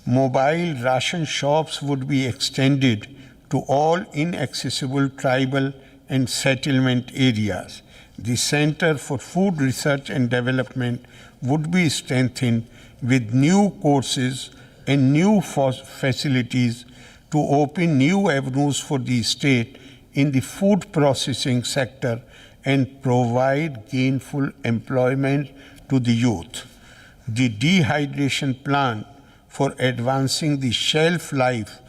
Speaker 1: Mobile ration shops would be extended to all inaccessible tribal and settlement areas. The Center for Food Research and Development would be strengthened with new courses and new facilities to open new avenues for the state in the food processing sector and provide gainful employment to the youth. The dehydration plan for advancing the shelf life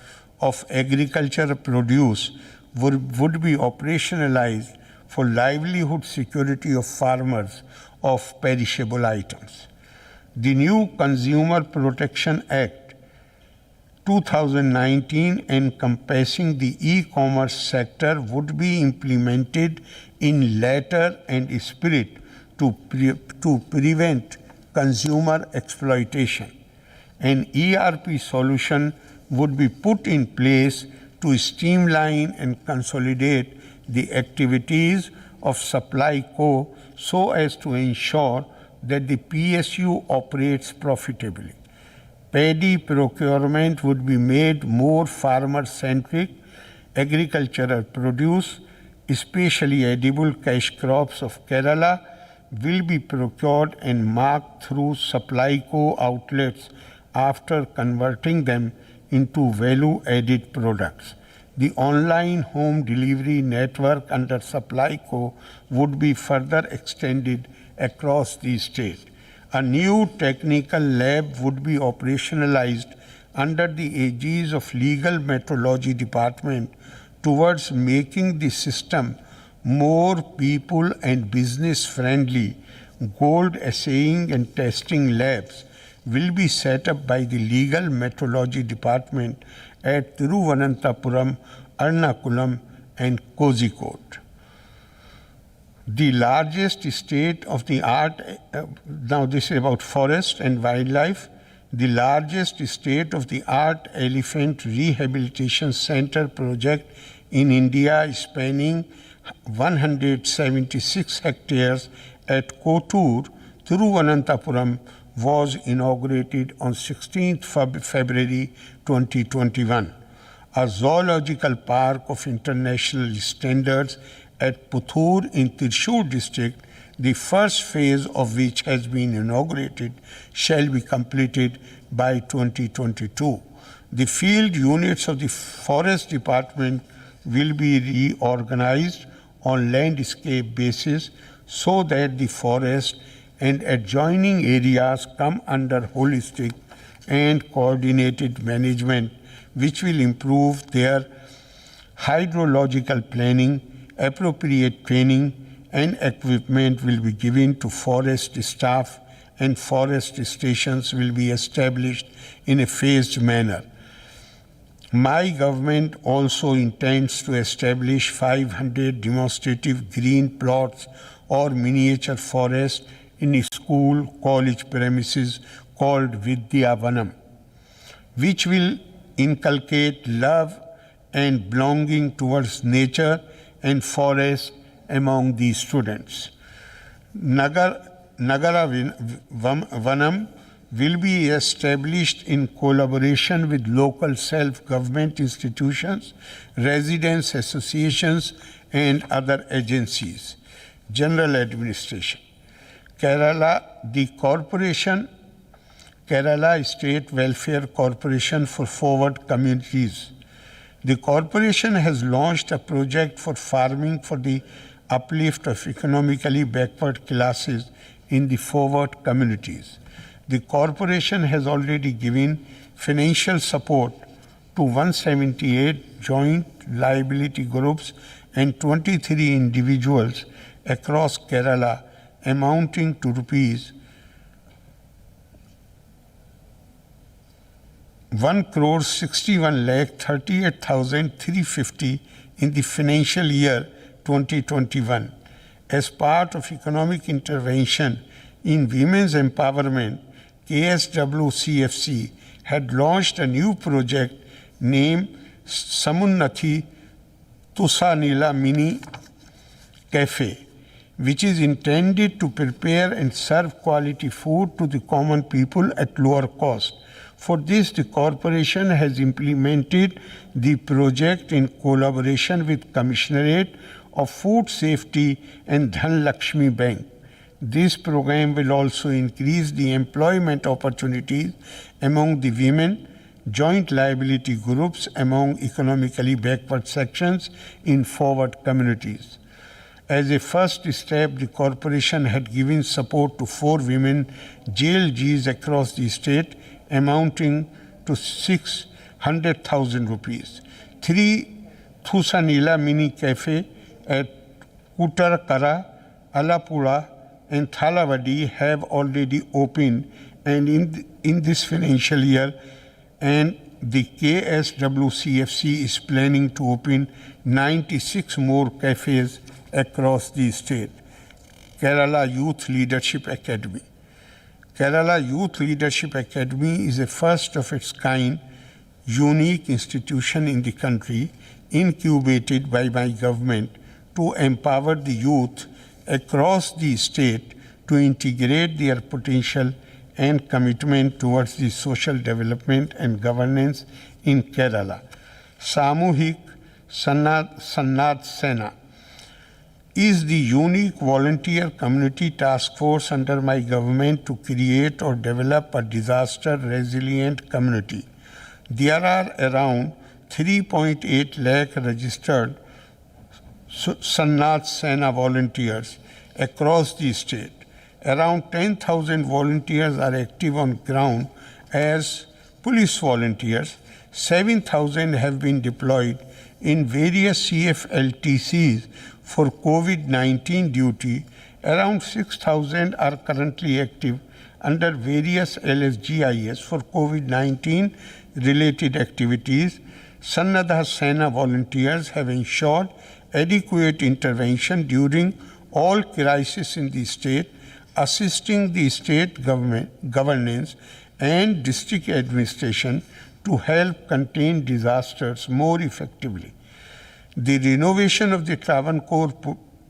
Speaker 1: of agricultural produce would be operationalized for livelihood security of farmers of perishable items. The new Consumer Protection Act 2019 encompassing the e-commerce sector would be implemented in letter and spirit to prevent consumer exploitation. An ERP solution would be put in place to streamline and consolidate the activities of Supply Co so as to ensure that the PSU operates profitably. Paddy procurement would be made more farmer-centric. Agricultural produce, especially edible cash crops of Kerala, will be procured and marked through Supply Co outlets after converting them into value-added products. The online home delivery network under Supply Co would be further extended across the state. A new technical lab would be operationalized under the aegis of Legal Metrology Department towards making the system more people and business friendly. Gold assaying and testing labs will be set up by the Legal Metrology Department at Thiruvananthapuram, Ernakulam and Kozhikode. The largest state-of-the-art, now this is about forest and wildlife, the largest state-of-the-art elephant rehabilitation center project in India spanning 176 hectares at Kothur, Thiruvananthapuram, was inaugurated on 16th February 2021. A zoological park of international standards at Puthur in Thrissur district, the first phase of which has been inaugurated, shall be completed by 2022. The field units of the Forest Department will be reorganized on landscape basis so that the forest and adjoining areas come under holistic and coordinated management, which will improve their hydrological planning. Appropriate training and equipment will be given to forest staff and forest stations will be established in a phased manner. My government also intends to establish 500 demonstrative green plots or miniature forests in school, college premises called Vidya Vanam, which will inculcate love and belonging towards nature and forest among the students. Nagara Vanam will be established in collaboration with local self-government institutions, residents associations, and other agencies. General Administration. Kerala State Welfare Corporation for Forward Communities. The corporation has launched a project for farming for the uplift of economically backward classes in the forward communities. The corporation has already given financial support to 178 joint liability groups and 23 individuals across Kerala, amounting to rupees 1,61,38,350 in the financial year 2021. As part of economic intervention in women's empowerment, KSWCFC had launched a new project named Samunnati Tusanila Mini Cafe, which is intended to prepare and serve quality food to the common people at lower cost. For this, the corporation has implemented the project in collaboration with Commissionerate of Food Safety and Dhanlakshmi Bank. This program will also increase the employment opportunities among the women, joint liability groups among economically backward sections in forward communities. As a first step, the corporation had given support to 4 women JLGs across the state, amounting to 600,000 rupees. 3 Thusanila Mini Cafe at Uttarkara, Alapura, and Thalavadi have already opened, and in this financial year, and the KSWCFC is planning to open 96 more cafes across the state. Kerala Youth Leadership Academy. Kerala Youth Leadership Academy is a first of its kind, unique institution in the country, incubated by my government to empower the youth across the state to integrate their potential and commitment towards the social development and governance in Kerala. Samuhik Sannad Sena is the unique volunteer community task force under my government to create or develop a disaster-resilient community. There are around 3.8 lakh registered Sannad Sena volunteers across the state. Around 10,000 volunteers are active on ground as police volunteers. 7,000 have been deployed in various CFLTCs for COVID-19 duty. Around 6,000 are currently active under various LSGIS for COVID-19 related activities. Sannadha Sena volunteers have ensured adequate intervention during all crises in the state, assisting the state governance and district administration to help contain disasters more effectively. The renovation of the Travancore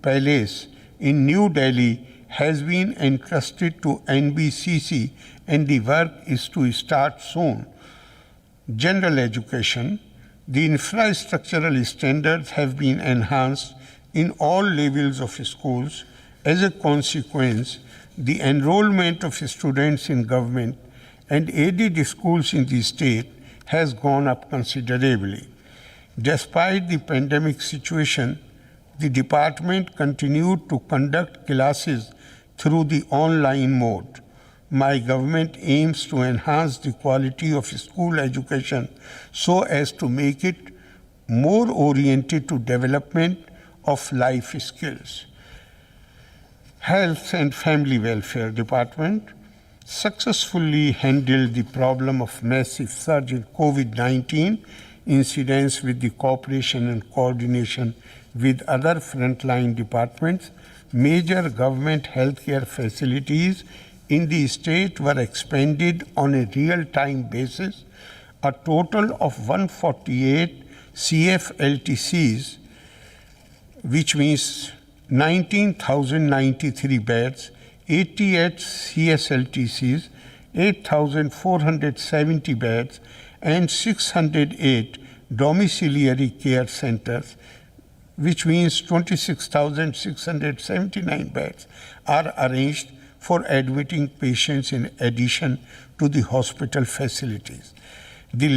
Speaker 1: Palace in New Delhi has been entrusted to NBCC and the work is to start soon. General education. The infrastructural standards have been enhanced in all levels of schools. As a consequence, the enrollment of students in government and aided schools in the state has gone up considerably. Despite the pandemic situation, the department continued to conduct classes through the online mode. My government aims to enhance the quality of school education so as to make it more oriented to development of life skills. Health and Family Welfare Department successfully handled the problem of massive surge in COVID-19 incidents with the cooperation and coordination with other frontline departments. Major government healthcare facilities in the state were expanded on a real-time basis. A total of 148 CFLTCs, which means 19,093 beds, 88 CSLTCs, 8,470 beds, and 608 domiciliary care centers, which means 26,679 beds, are arranged for admitting patients in addition to the hospital facilities. The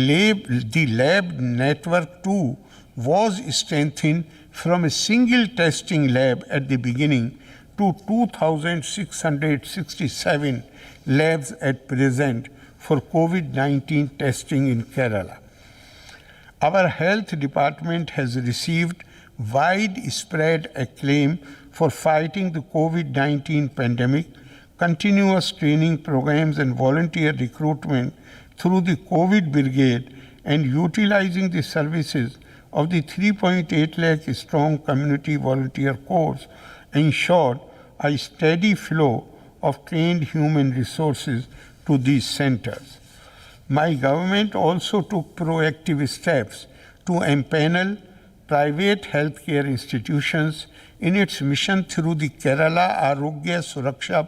Speaker 1: lab network too was strengthened from a single testing lab at the beginning to 2,667 labs at present for COVID-19 testing in Kerala. Our health department has received widespread acclaim for fighting the COVID-19 pandemic. Continuous training programs and volunteer recruitment through the COVID Brigade and utilizing the services of the 3.8 lakh strong community volunteer corps ensured a steady flow of trained human resources to these centers. My government also took proactive steps to empanel private healthcare institutions in its mission through the Kerala Arogya Suraksha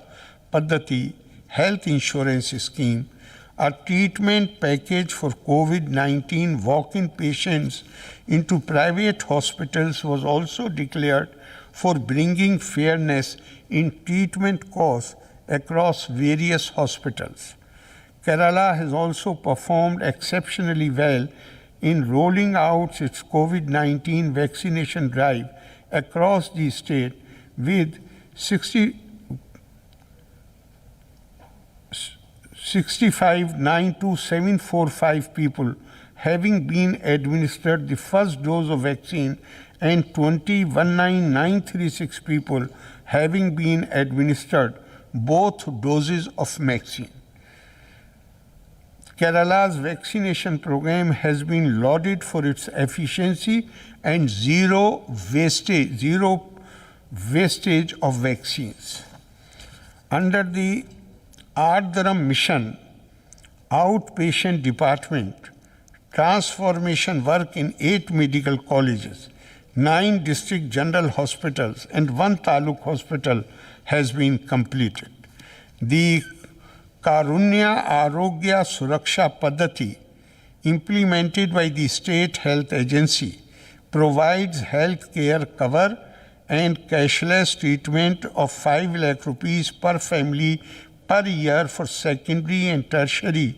Speaker 1: Paddhati health insurance scheme. A treatment package for COVID-19 walk-in patients into private hospitals was also declared for bringing fairness in treatment costs across various hospitals. Kerala has also performed exceptionally well in rolling out its COVID-19 vaccination drive across the state, with 65,92745 people having been administered the first dose of vaccine and 21,936 people having been administered both doses of vaccine. Kerala's vaccination program has been lauded for its efficiency and zero wastage of vaccines. Under the Ardharam Mission Outpatient Department, transformation work in 8 medical colleges, 9 district general hospitals, and 1 taluk hospital has been completed. The Karunya Arogya Suraksha Paddhati, implemented by the State Health Agency, provides health care cover and cashless treatment of 5 lakh rupees per family per year for secondary and tertiary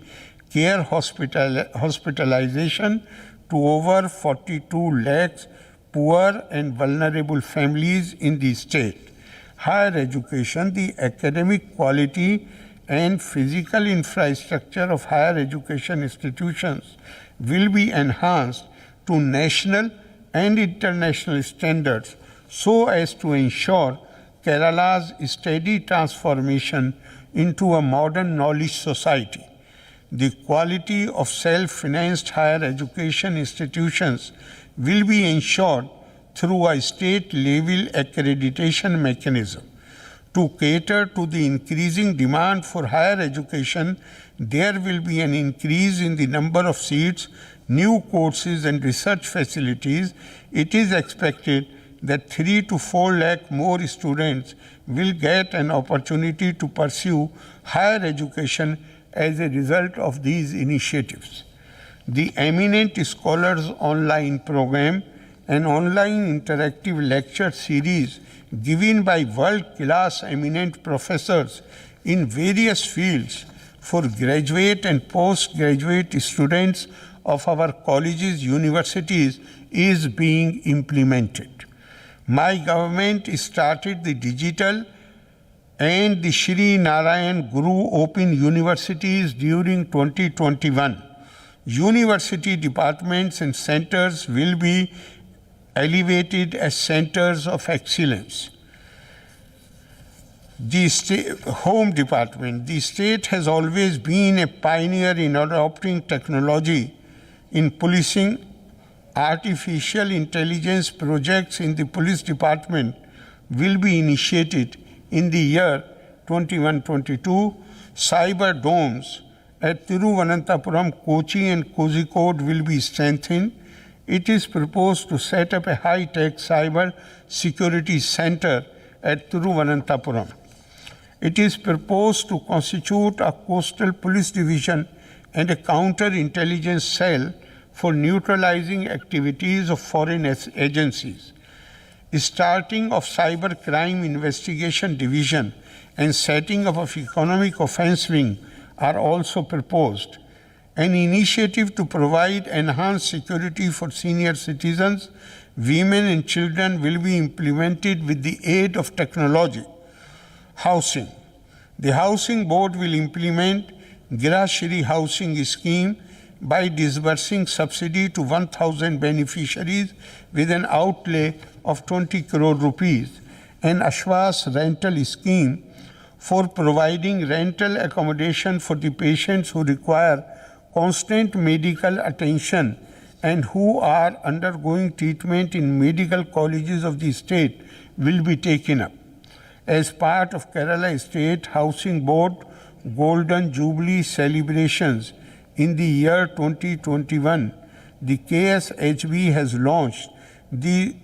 Speaker 1: care hospitalization to over 42 lakhs poor and vulnerable families in the state. Higher education, the academic quality and physical infrastructure of higher education institutions will be enhanced to national and international standards so as to ensure Kerala's steady transformation into a modern knowledge society. The quality of self-financed higher education institutions will be ensured through a state-level accreditation mechanism. To cater to the increasing demand for higher education, there will be an increase in the number of seats, new courses and research facilities. It is expected that 3 to 4 lakh more students will get an opportunity to pursue higher education as a result of these initiatives. The Eminent Scholars Online Program, an online interactive lecture series given by world-class eminent professors in various fields for graduate and postgraduate students of our colleges, universities, is being implemented. My government started the digital and the Shri Narayan Guru Open Universities during 2021. University departments and centers will be elevated as centers of excellence. The Home Department, the state has always been a pioneer in adopting technology in policing. Artificial intelligence projects in the police department will be initiated in the year 21-22. Cyber domes at Thiruvananthapuram, Kochi and Kozhikode will be strengthened. It is proposed to set up a high-tech cyber security center at Thiruvananthapuram. It is proposed to constitute a coastal police division and a counter-intelligence cell for neutralizing activities of foreign agencies. Starting of cyber crime investigation division and setting up of economic offense wing are also proposed. An initiative to provide enhanced security for senior citizens, women and children will be implemented with the aid of technology. Housing. The Housing Board will implement Grahashri Housing Scheme by disbursing subsidy to 1,000 beneficiaries with an outlay of 20 crore rupees, an Ashwas rental scheme for providing rental accommodation for the patients who require constant medical attention and who are undergoing treatment in medical colleges of the state will be taken up. As part of Kerala State Housing Board Golden Jubilee celebrations in the year 2021, the KSHB has launched the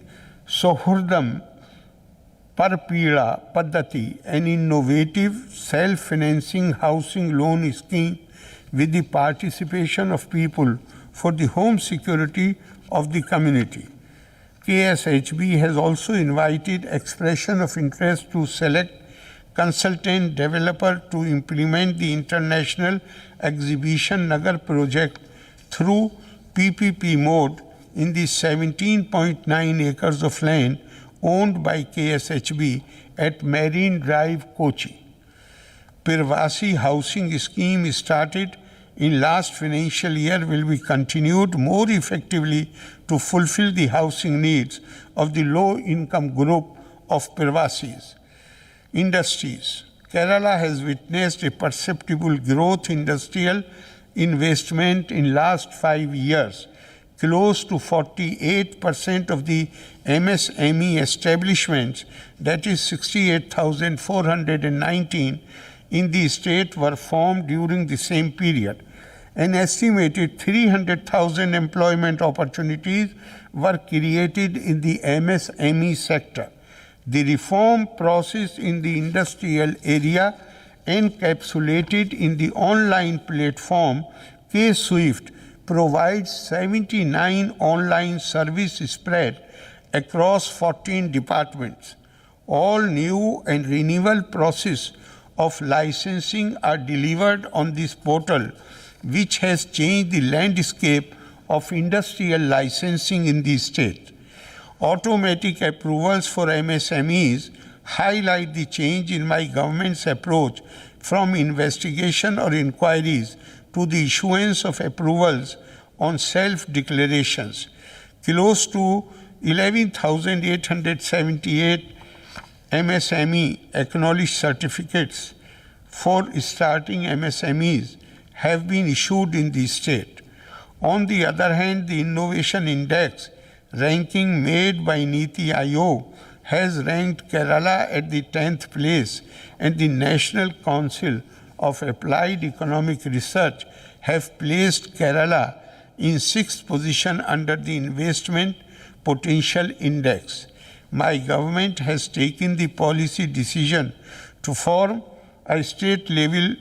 Speaker 1: Sohurdam Parpila Paddhati, an innovative self-financing housing loan scheme with the participation of people for the home security of the community. KSHB has also invited expression of interest to select consultant developer to implement the International Exhibition Nagar project through PPP mode in the 17.9 acres of land owned by KSHB at Marine Drive, Kochi. Pirvasi housing scheme started in last financial year will be continued more effectively to fulfill the housing needs of the low-income group of Pirvasis. Industries. Kerala has witnessed a perceptible growth in industrial investment in last 5 years. Close to 48% of the MSME establishments, that is 68,419 in the state, were formed during the same period. An estimated 300,000 employment opportunities were created in the MSME sector. The reform process in the industrial area encapsulated in the online platform K-Swift provides 79 online service spread across 14 departments. All new and renewal process of licensing are delivered on this portal, which has changed the landscape of industrial licensing in the state. Automatic approvals for MSMEs highlight the change in my government's approach from investigation or inquiries to the issuance of approvals on self-declarations. Close to 11,878 MSME acknowledged certificates for starting MSMEs have been issued in the state. On the other hand, the Innovation Index ranking made by Niti Aayog has ranked Kerala at the 10th place, and the National Council of Applied Economic Research have placed Kerala in 6th position under the Investment Potential Index. My government has taken the policy decision to form a state-level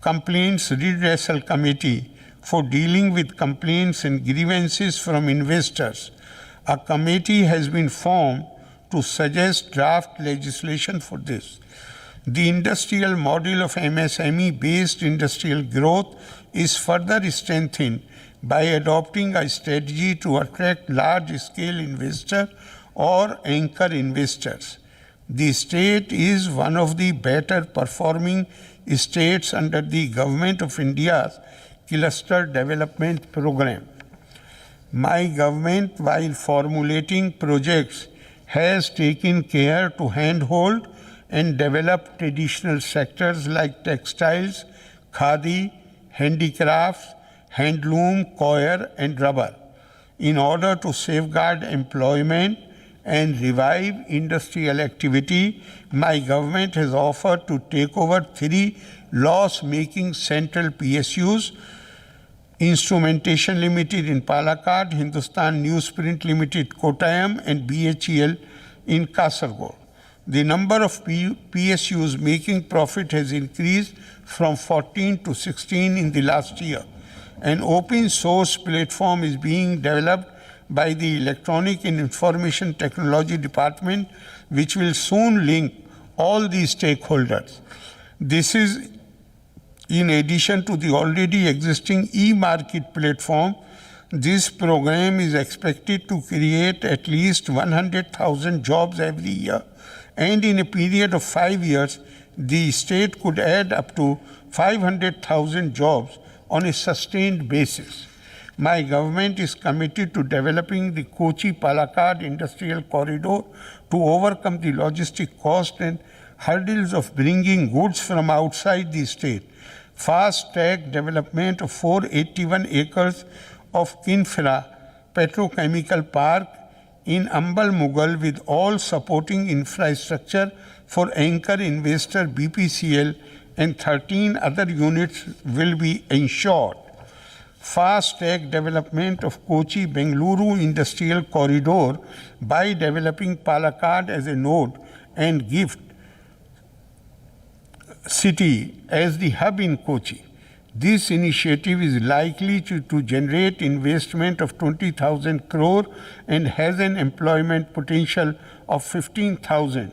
Speaker 1: complaints redressal committee for dealing with complaints and grievances from investors. A committee has been formed to suggest draft legislation for this. The industrial model of MSME-based industrial growth is further strengthened by adopting a strategy to attract large-scale investors or anchor investors. The state is one of the better performing states under the Government of India's Cluster Development Program. My government, while formulating projects, has taken care to handhold and develop traditional sectors like textiles, khadi, handicrafts, handloom, coir, and rubber. In order to safeguard employment and revive industrial activity, my government has offered to take over 3 loss-making central PSUs: Instrumentation Limited in Palakkad, Hindustan Newsprint Limited, Kottayam, and BHEL in Kasaragod. The number of PSUs making profit has increased from 14 to 16 in the last year. An open source platform is being developed by the Electronic and Information Technology Department, which will soon link all these stakeholders. This is in addition to the already existing e-market platform. This program is expected to create at least 100,000 jobs every year, and in a period of 5 years, the state could add up to 500,000 jobs on a sustained basis. My government is committed to developing the Kochi-Palakkad Industrial Corridor to overcome the logistic cost and hurdles of bringing goods from outside the state. fast-track development of 481 acres of Kinfra Petrochemical Park in Ambal Mughal with all supporting infrastructure for anchor investor BPCL and 13 other units will be ensured. Fast-track development of Kochi-Bengaluru Industrial Corridor by developing Palakkad as a node and GIFT City as the hub in Kochi. This initiative is likely to generate investment of 20,000 crore and has an employment potential of 15,000.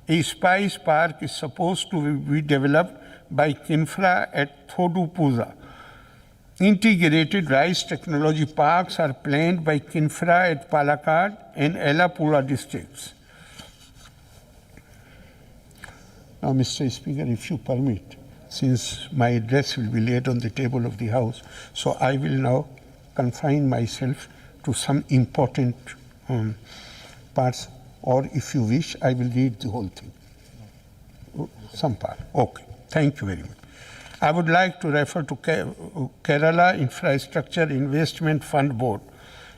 Speaker 1: A spice park is supposed to be developed by Kinfra at Thodupuza. Integrated rice technology parks are planned by Kinfra at Palakkad and Ellapura districts. Now, Mr. Speaker, if you permit, since my address will be laid on the table of the House, so I will now confine myself to some important parts, or if you wish, I will read the whole thing. Some part. Okay. Thank you very much. I would like to refer to Kerala Infrastructure Investment Fund Board.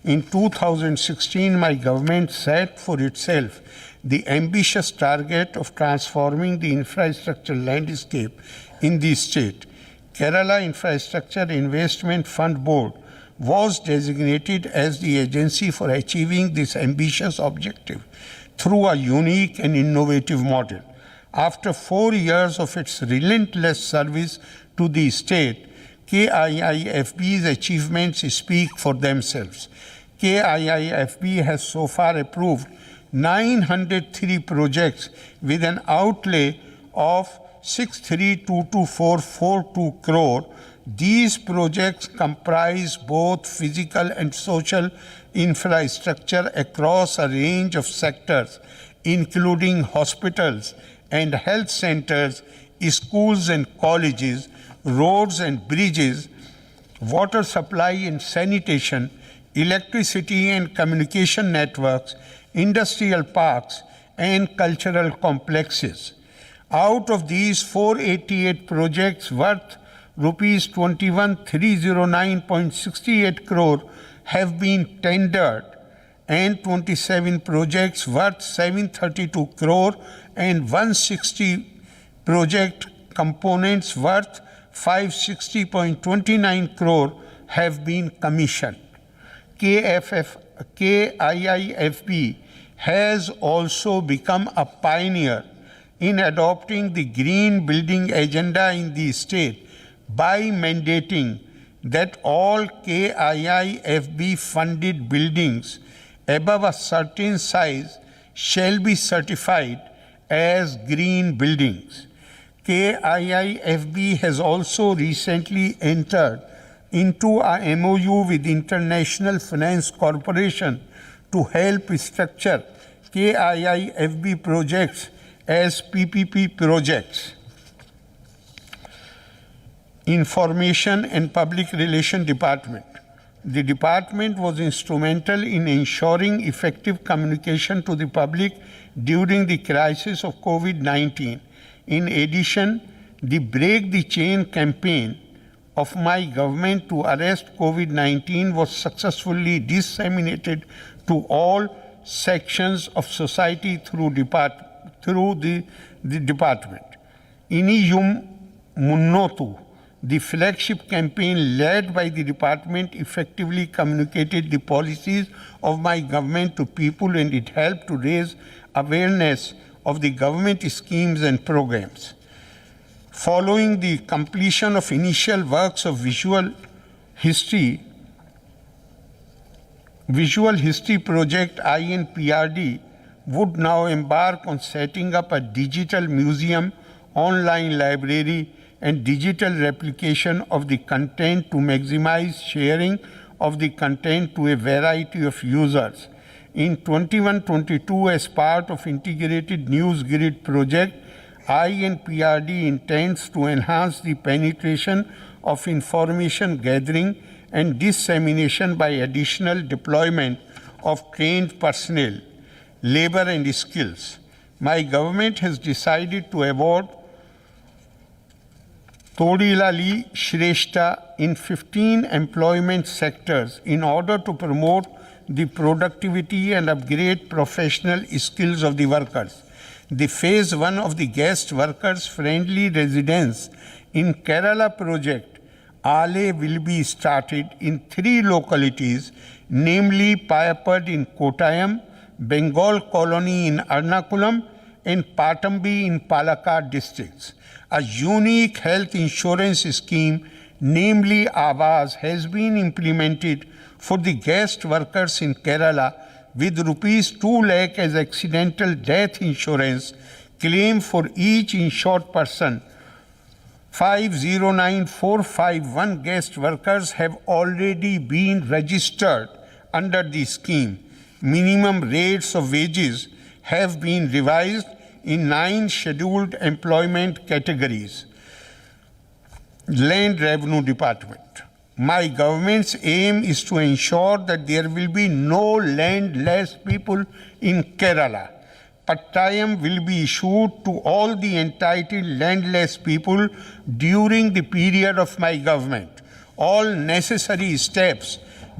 Speaker 1: In 2016, my government set for itself the ambitious target of transforming the infrastructure landscape in the state. Kerala Infrastructure Investment Fund Board was designated as the agency for achieving this ambitious objective through a unique and innovative model. After 4 years of its relentless service to the state, KIIFB's achievements speak for themselves. KIIFB has so far approved 903 projects with an outlay of 6322,442 crore. These projects comprise both physical and social infrastructure across a range of sectors, including hospitals and health centers, schools and colleges, roads and bridges, water supply and sanitation, electricity and communication networks, industrial parks, and cultural complexes. Out of these, 488 projects worth rupees 21,309.68 crore have been tendered, and 27 projects worth 732 crore and 160 project components worth 560.29 crore have been commissioned. KIIFB has also become a pioneer in adopting the green building agenda in the state by mandating that all KIIFB funded buildings above a certain size shall be certified as green buildings. KIIFB has also recently entered into a MOU with International Finance Corporation to help structure KIIFB projects as PPP projects. Information and Public Relations Department. The department was instrumental in ensuring effective communication to the public during the crisis of COVID-19. In addition, the Break the Chain campaign of my government to arrest COVID-19 was successfully disseminated to all sections of society through the department. Iniyum Munnotu, the flagship campaign led by the department, effectively communicated the policies of my government to people, and it helped to raise awareness of the government schemes and programs. Following the completion of initial works of visual history project, INPRD would now embark on setting up a digital museum, online library, and digital replication of the content to maximize sharing of the content to a variety of users. In 21-22, as part of integrated news grid project, INPRD intends to enhance the penetration of information gathering and dissemination by additional deployment of trained personnel, labor and skills. My government has decided to award Todilali Shrestha in 15 employment sectors in order to promote the productivity and upgrade professional skills of the workers. The phase 1 of the guest workers friendly residence in Kerala project ALE will be started in 3 localities, namely Payapad in Kottayam, Bengal Colony in Ernakulam, and Patambi in Palakkad districts. A unique health insurance scheme, namely Aavas, has been implemented for the guest workers in Kerala with rupees 2 lakh as accidental death insurance claim for each insured person. 509,451 guest workers have already been registered under the scheme. Minimum rates of wages have been revised in 9 scheduled employment categories. Land Revenue Department. My government's aim is to ensure that there will be no landless people in Kerala. Pattayam will be issued to all the entitled landless people during the period of my government. All necessary steps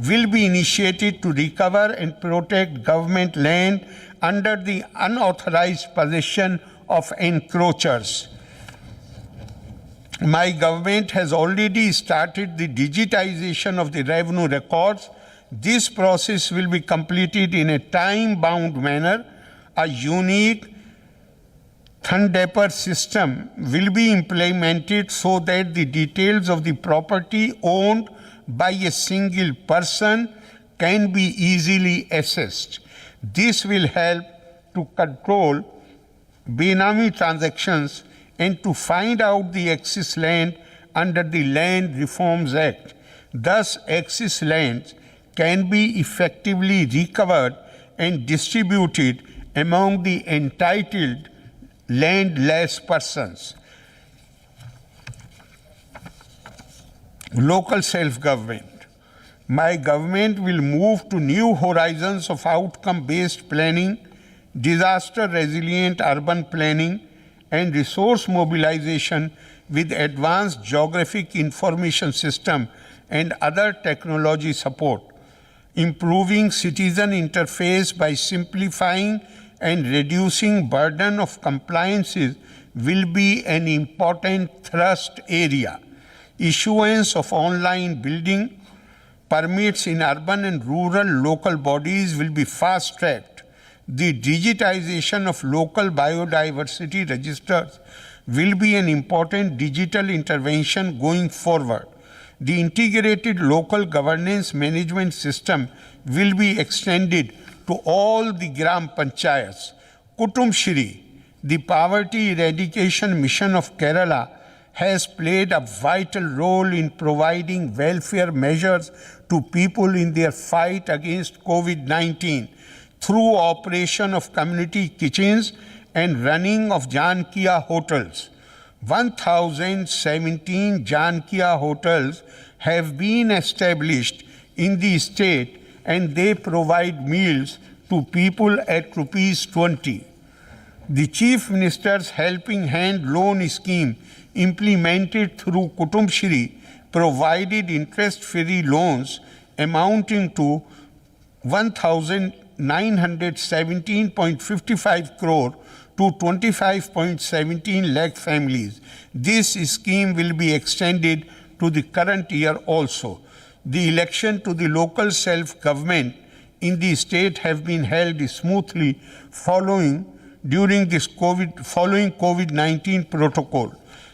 Speaker 1: will be initiated to recover and protect government land under the unauthorized possession of encroachers. My government has already started the digitization of the revenue records. This process will be completed in a time-bound manner. A unique Thundapper system will be implemented so that the details of the property owned by a single person can be easily assessed. This will help to control Benami transactions and to find out the excess land under the Land Reforms Act. Thus, excess lands can be effectively recovered and distributed among the entitled landless persons. Local self-government. My government will move to new horizons of outcome-based planning, disaster-resilient urban planning, and resource mobilization with advanced geographic information system and other technology support. Improving citizen interface by simplifying and reducing burden of compliances will be an important thrust area. Issuance of online building permits in urban and rural local bodies will be fast-tracked. The digitization of local biodiversity registers will be an important digital intervention going forward. The integrated local governance management system will be extended to all the Gram Panchayats. Kutum Shri, the poverty eradication mission of Kerala, has played a vital role in providing welfare measures to people in their fight against COVID-19 through operation of community kitchens and running of Jankiya hotels. 1,017 Jankiya hotels have been established in the state and they provide meals to people at ₹20. The Chief Minister's Helping Hand Loan Scheme implemented through Kutum Shri provided interest-free loans amounting to 1,917.55 crore to 25.17 lakh families. This scheme will be extended to the current year also. The election to the local self-government in the state have been held smoothly following COVID-19 protocol.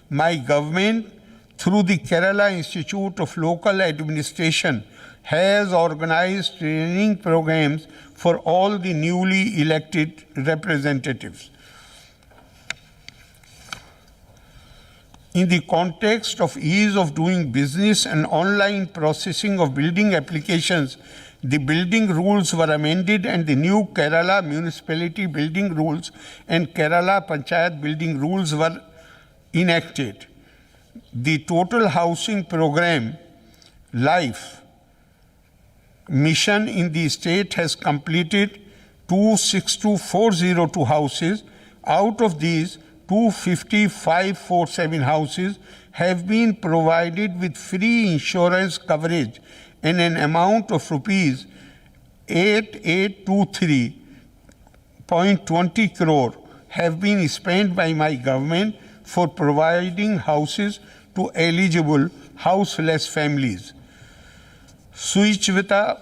Speaker 1: My government, through the Kerala Institute of Local Administration, has organized training programs for all the newly elected representatives. In the context of ease of doing business and online processing of building applications, the building rules were amended and the new Kerala Municipality Building Rules and Kerala Panchayat Building Rules were enacted. The total housing program life mission in the state has completed 262,402 houses. Out of these, 255,447 houses have been provided with free insurance coverage in an amount of rupees 8823.20 crore have been spent by my government for providing houses to eligible houseless families. Suichvita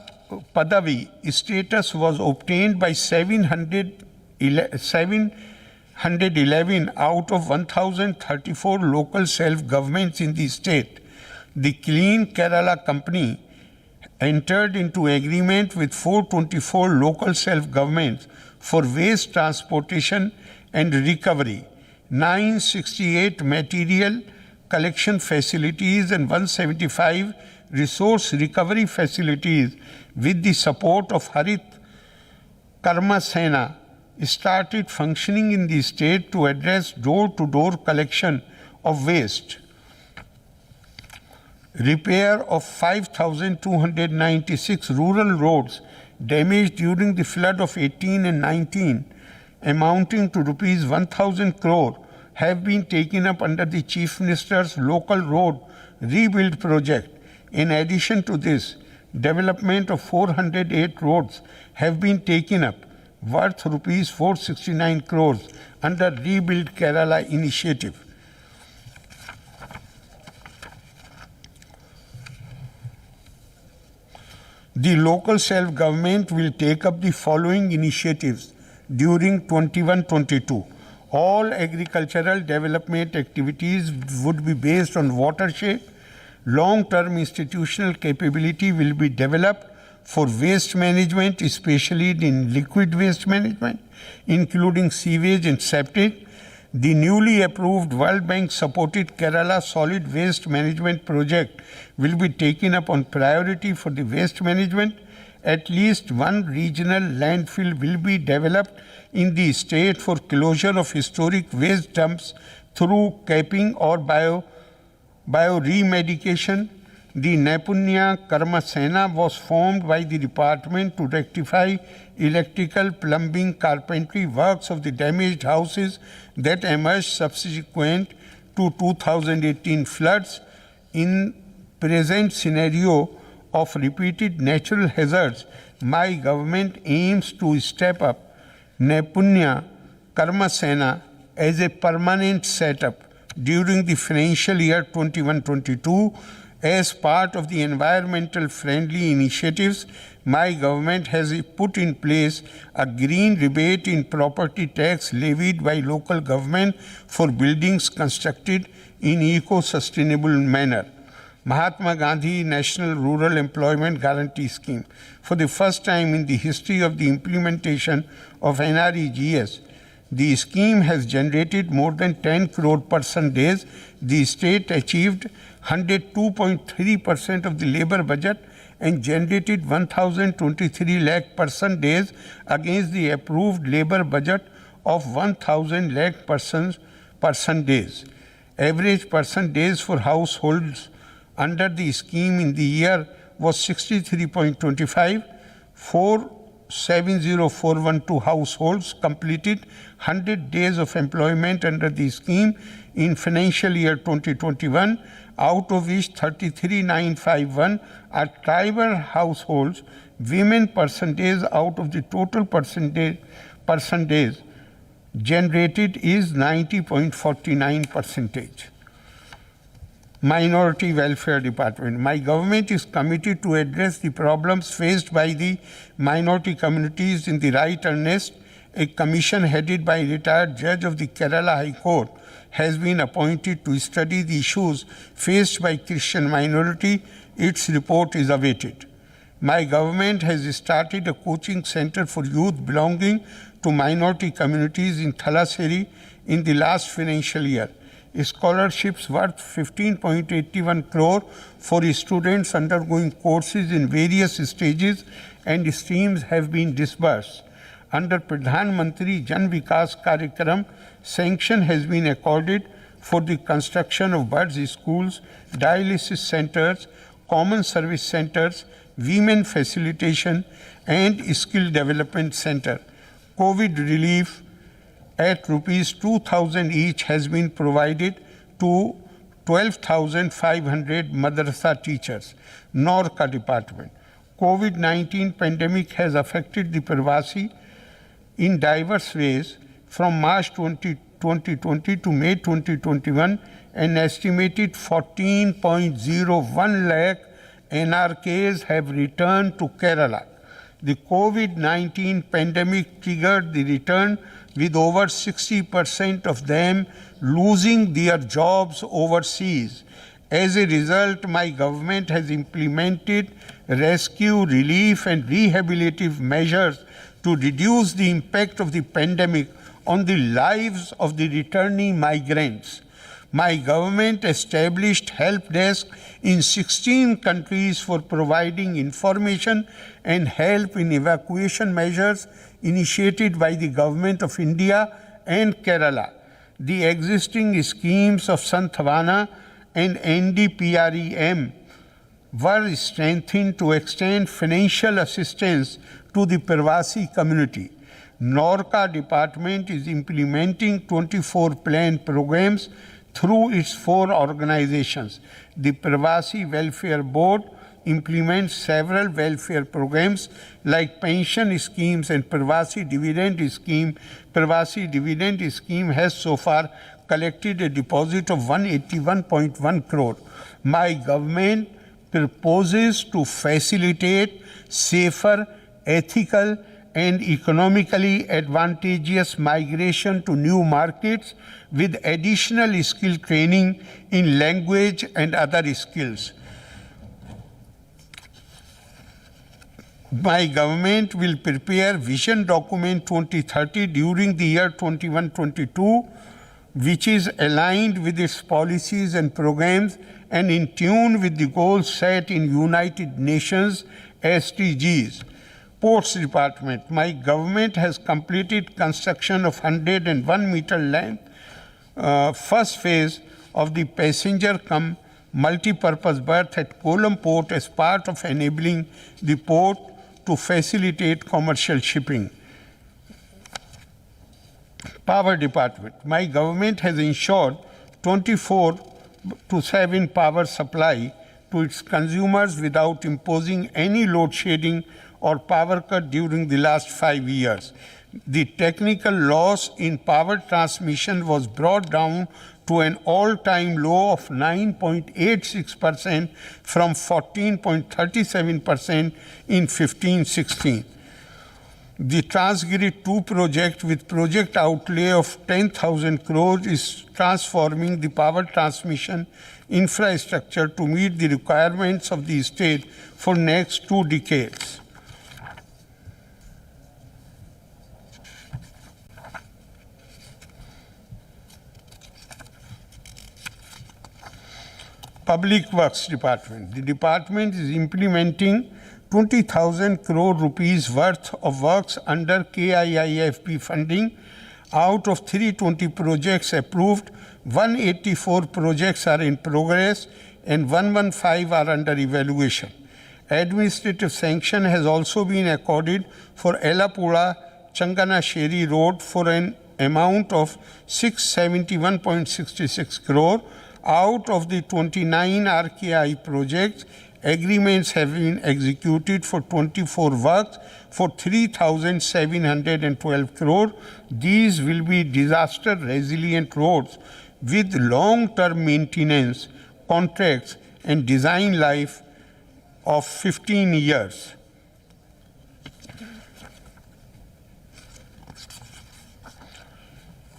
Speaker 1: Padavi status was obtained by 711 out of 1,034 local self-governments in the state. The Clean Kerala Company entered into agreement with 424 local self-governments for waste transportation and recovery, 968 material collection facilities and 175 resource recovery facilities with the support of Harit Karma Sena started functioning in the state to address door-to-door collection of waste. Repair of 5,296 rural roads damaged during the flood of 18 and 19, amounting to rupees 1,000 crore, have been taken up under the Chief Minister's Local Road Rebuild Project. In addition to this, development of 408 roads have been taken up, worth rupees 469 crores under Rebuild Kerala initiative. The local self-government will take up the following initiatives during 21-22. All agricultural development activities would be based on watershed. Long-term institutional capability will be developed for waste management, especially in liquid waste management, including sewage and septic. The newly approved World Bank supported Kerala Solid Waste Management Project will be taken up on priority for the waste management. At least one regional landfill will be developed in the state for closure of historic waste dumps through capping or bioremedication. The Naipunya Karma Sena was formed by the department to rectify electrical, plumbing, carpentry works of the damaged houses that emerged subsequent to 2018 floods. In present scenario of repeated natural hazards, my government aims to step up Naipunya Karma Sena as a permanent setup during the financial year 21-22. As part of the environmental friendly initiatives, my government has put in place a green rebate in property tax levied by local government for buildings constructed in eco-sustainable manner. Mahatma Gandhi National Rural Employment Guarantee Scheme. For the first time in the history of the implementation of NREGS, the scheme has generated more than 10 crore person days. The state achieved 102.3% of the labor budget and generated 1,023 lakh person days against the approved labor budget of 1,000 lakh person days. Average person days for households under the scheme in the year was 63.25. 470,412 households completed 100 days of employment under the scheme in financial year 2021, out of which 33,951 are tribal households. Women person days out of the total person days generated is 90.49%. Minority Welfare Department. My government is committed to address the problems faced by the minority communities in the right earnest. A commission headed by a retired judge of the Kerala High Court has been appointed to study the issues faced by Christian minority. Its report is awaited. My government has started a coaching center for youth belonging to minority communities in Thalassery in the last financial year. Scholarships worth 15.81 crore for students undergoing courses in various stages and streams have been disbursed. Under Pradhan Mantri Jan Vikas Karyakram, sanction has been accorded for the construction of birds schools, dialysis centers, common service centers, women facilitation and skill development center. COVID relief at rupees 2,000 each has been provided to 12,500 madrasa teachers. Norka Department. COVID-19 pandemic has affected the Pravasi in diverse ways. From March 2020 to May 2021, an estimated 14.01 lakh NRKs have returned to Kerala. The COVID-19 pandemic triggered the return, with over 60% of them losing their jobs overseas. As a result, my government has implemented rescue, relief, and rehabilitative measures to reduce the impact of the pandemic on the lives of the returning migrants. My government established help desk in 16 countries for providing information and help in evacuation measures initiated by the Government of India and Kerala. The existing schemes of Santhavana and NDPREM were strengthened to extend financial assistance to the Pravasi community. Norka Department is implementing 24 planned programs through its 4 organizations. The Pravasi Welfare Board implements several welfare programs like pension schemes and Pravasi Dividend Scheme. Pravasi Dividend Scheme has so far collected a deposit of 181.1 crore. My government proposes to facilitate safer, ethical, and economically advantageous migration to new markets with additional skill training in language and other skills. My government will prepare Vision Document 2030 during the year 21-22, which is aligned with its policies and programs and in tune with the goals set in United Nations SDGs. Ports Department. My government has completed construction of 101 meter length first phase of the passenger cum multi-purpose berth at Kollam Port as part of enabling the port to facilitate commercial shipping. Power Department. My government has ensured 24/7 power supply to its consumers without imposing any load shedding or power cut during the last 5 years. The technical loss in power transmission was brought down to an all-time low of 9.86% from 14.37% in 15-16. The Transgiri 2 project, with project outlay of 10,000 crores, is transforming the power transmission infrastructure to meet the requirements of the state for next 2 decades. Public Works Department. The department is implementing 20,000 crore rupees worth of works under KIIFP funding. Out of 320 projects approved, 184 projects are in progress and 115 are under evaluation. Administrative sanction has also been accorded for Elapura Changanasheri Road for an amount of 671.66 crore. Out of the 29 RKI projects, agreements have been executed for 24 works for 3,712 crore. These will be disaster resilient roads with long-term maintenance contracts and design life of 15 years.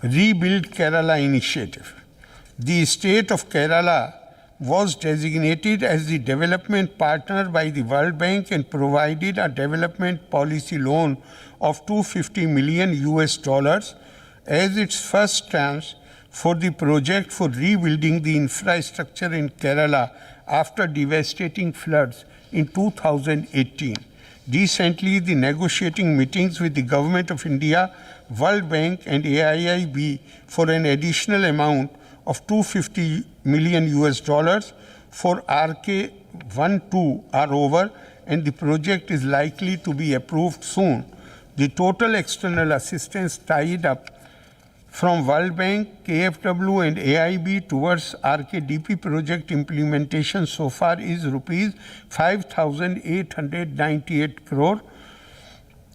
Speaker 1: Rebuild Kerala Initiative. The state of Kerala was designated as the development partner by the World Bank and provided a development policy loan of $250 million as its first tranche for the project for rebuilding the infrastructure in Kerala after devastating floods in 2018. Recently, the negotiating meetings with the Government of India, World Bank and AIIB for an additional amount of $250 million for RK12 are over and the project is likely to be approved soon. The total external assistance tied up from World Bank, KFW and AIB towards RKDP project implementation so far is rupees 5,898 crore,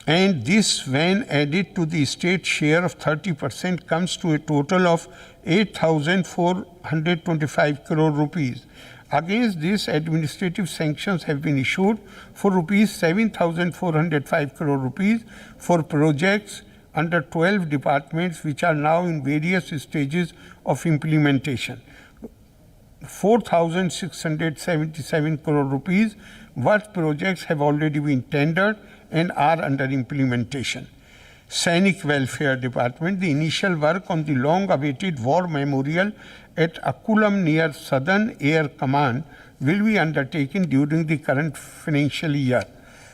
Speaker 1: and this when added to the state share of 30% comes to a total of 8,425 crore rupees. Against this, administrative sanctions have been issued for rupees 7,405 crore rupees for projects under 12 departments which are now in various stages of implementation. 4,677 crore rupees worth projects have already been tendered and are under implementation. Sainik Welfare Department, the initial work on the long-awaited war memorial at Akulam near Southern Air Command will be undertaken during the current financial year.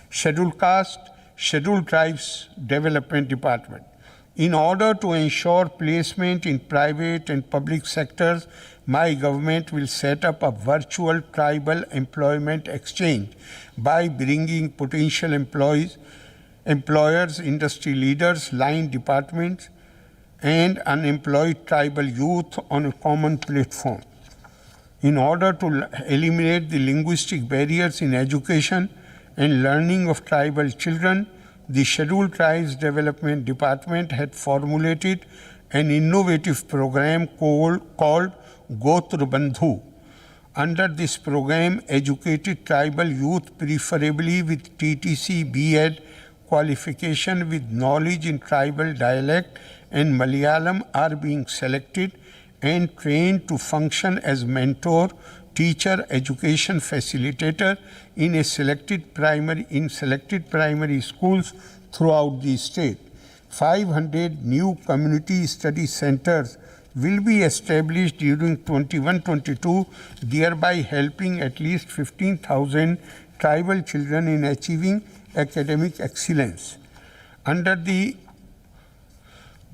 Speaker 1: Scheduled Caste, Scheduled Tribes Development Department. In order to ensure placement in private and public sectors, my government will set up a virtual tribal employment exchange by bringing potential employers, industry leaders, line departments, and unemployed tribal youth on a common platform. In order to eliminate the linguistic barriers in education and learning of tribal children, the Scheduled Tribes Development Department had formulated an innovative program called Gotra Bandhu. Under this program, educated tribal youth, preferably with TTC B.Ed qualification with knowledge in tribal dialect and Malayalam, are being selected and trained to function as mentor, teacher, education facilitator in selected primary schools throughout the state. 500 new community study centers will be established during 21-22, thereby helping at least 15,000 tribal children in achieving academic excellence. Under the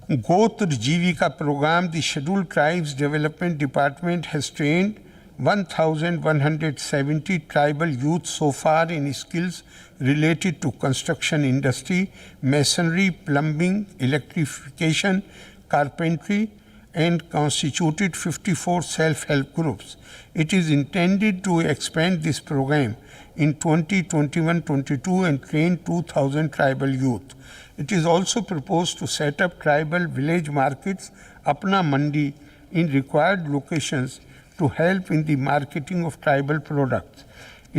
Speaker 1: Gotra Jivika program, the Scheduled Tribes Development Department has trained 1,170 tribal youth so far in skills related to construction industry, masonry, plumbing, electrification, carpentry, and constituted 54 self-help groups. It is intended to expand this program in 2021-22 and train 2,000 tribal youth. It is also proposed to set up tribal village markets, Apna Mandi, in required locations to help in the marketing of tribal products.